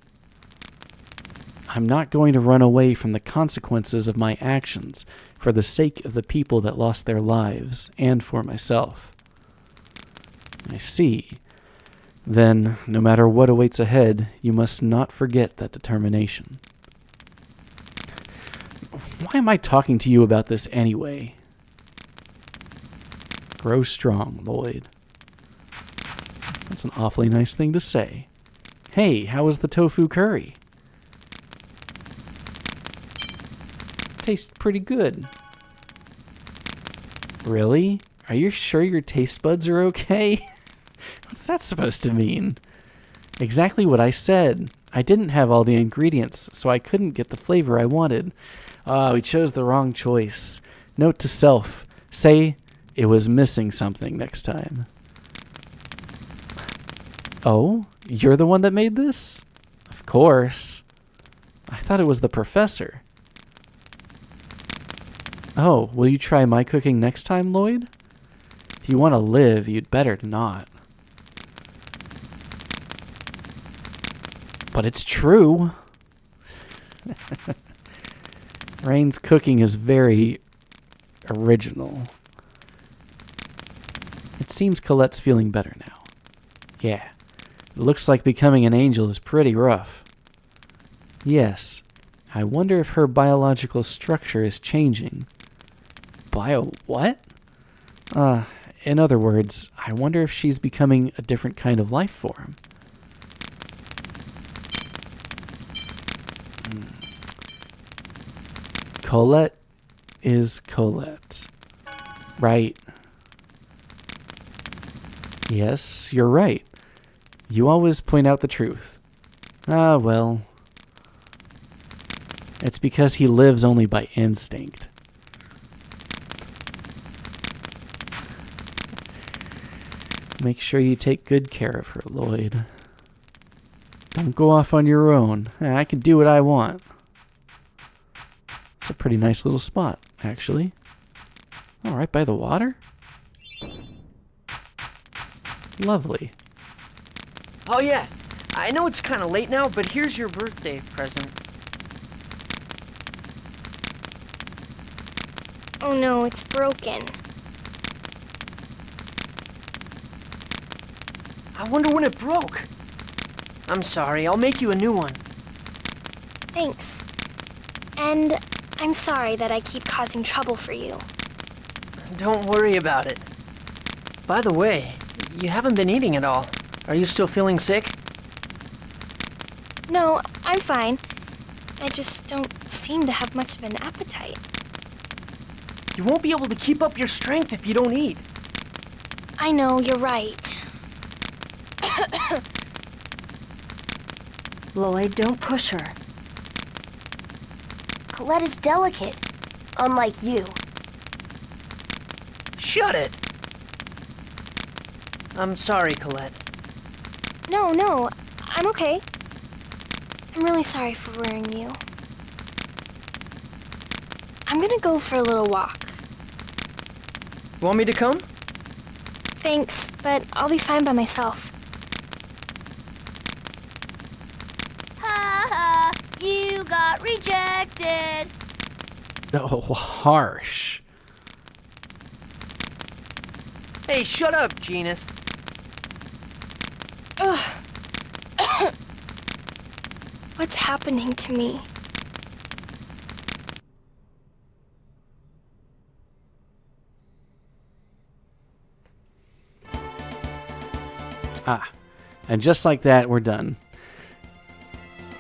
I'm not going to run away from the consequences of my actions for the sake of the people that lost their lives and for myself. I see. Then, no matter what awaits ahead, you must not forget that determination. Why am I talking to you about this anyway? Grow strong, Lloyd. That's an awfully nice thing to say. Hey, how was the tofu curry? Tastes pretty good. Really? Are you sure your taste buds are okay? What's that supposed to mean? Exactly what I said. I didn't have all the ingredients, so I couldn't get the flavor I wanted. We chose the wrong choice. Note to self. Say it was missing something next time. Oh? You're the one that made this? Of course. I thought it was the professor. Oh, will you try my cooking next time, Lloyd? If you want to live, you'd better not. But it's true. Rain's cooking is very original. It seems Colette's feeling better now. Yeah, it looks like becoming an angel is pretty rough. Yes, I wonder if her biological structure is changing. What? In other words, I wonder if she's becoming a different kind of life form. Colette is Colette. Right. Yes, you're right. You always point out the truth. Well. It's because he lives only by instinct. Make sure you take good care of her, Lloyd. Don't go off on your own. I can do what I want. It's a pretty nice little spot, actually. Oh, right by the water? Lovely. Oh yeah, I know it's kind of late now, but here's your birthday present. Oh no, it's broken. I wonder when it broke. I'm sorry, I'll make you a new one. Thanks. And I'm sorry that I keep causing trouble for you. Don't worry about it. By the way, you haven't been eating at all. Are you still feeling sick? No, I'm fine. I just don't seem to have much of an appetite. You won't be able to keep up your strength if you don't eat. I know, you're right. Lloyd, don't push her. Colette is delicate, unlike you. Shut it! I'm sorry, Colette. No, I'm okay. I'm really sorry for worrying you. I'm gonna go for a little walk. Want me to come? Thanks, but I'll be fine by myself. Ha ha! You got rejected! Oh, harsh. Hey, shut up, Genus. Ugh. What's happening to me? And just like that, we're done.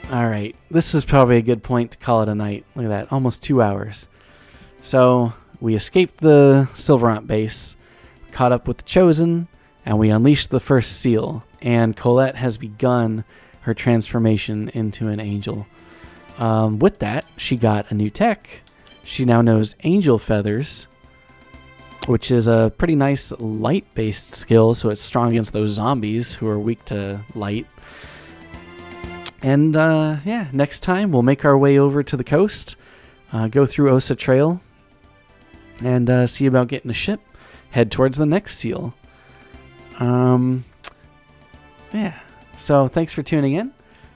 Alright, this is probably a good point to call it a night. Look at that, almost 2 hours. So, we escaped the Silverant base, caught up with the Chosen, and we unleashed the first seal. And Colette has begun her transformation into an angel. With that, she got a new tech. She now knows angel feathers, which is a pretty nice light-based skill, so it's strong against those zombies who are weak to light. And yeah, next time we'll make our way over to the coast, go through Osa Trail, and see about getting a ship, head towards the next seal. Yeah, so thanks for tuning in.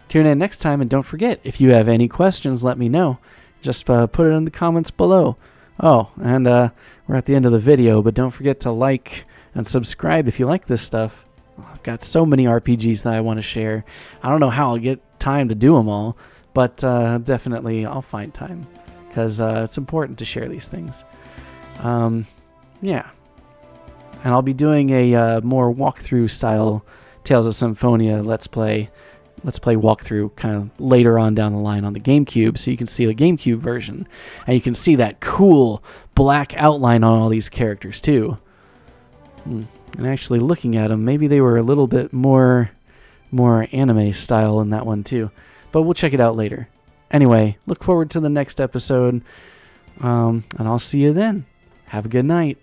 Tune in next time, and don't forget, if you have any questions, let me know. Just put it in the comments below. Oh, and we're at the end of the video, but don't forget to like and subscribe if you like this stuff. I've got so many RPGs that I want to share. I don't know how I'll get time to do them all, but definitely I'll find time, because it's important to share these things. Yeah. And I'll be doing a more walkthrough style Tales of Symphonia Let's Play walkthrough kind of later on down the line on the GameCube, so you can see the GameCube version, and you can see that cool black outline on all these characters too. And actually looking at them, maybe they were a little bit more anime style in that one too, but we'll check it out later. Anyway, look forward to the next episode, and I'll see you then. Have a good night.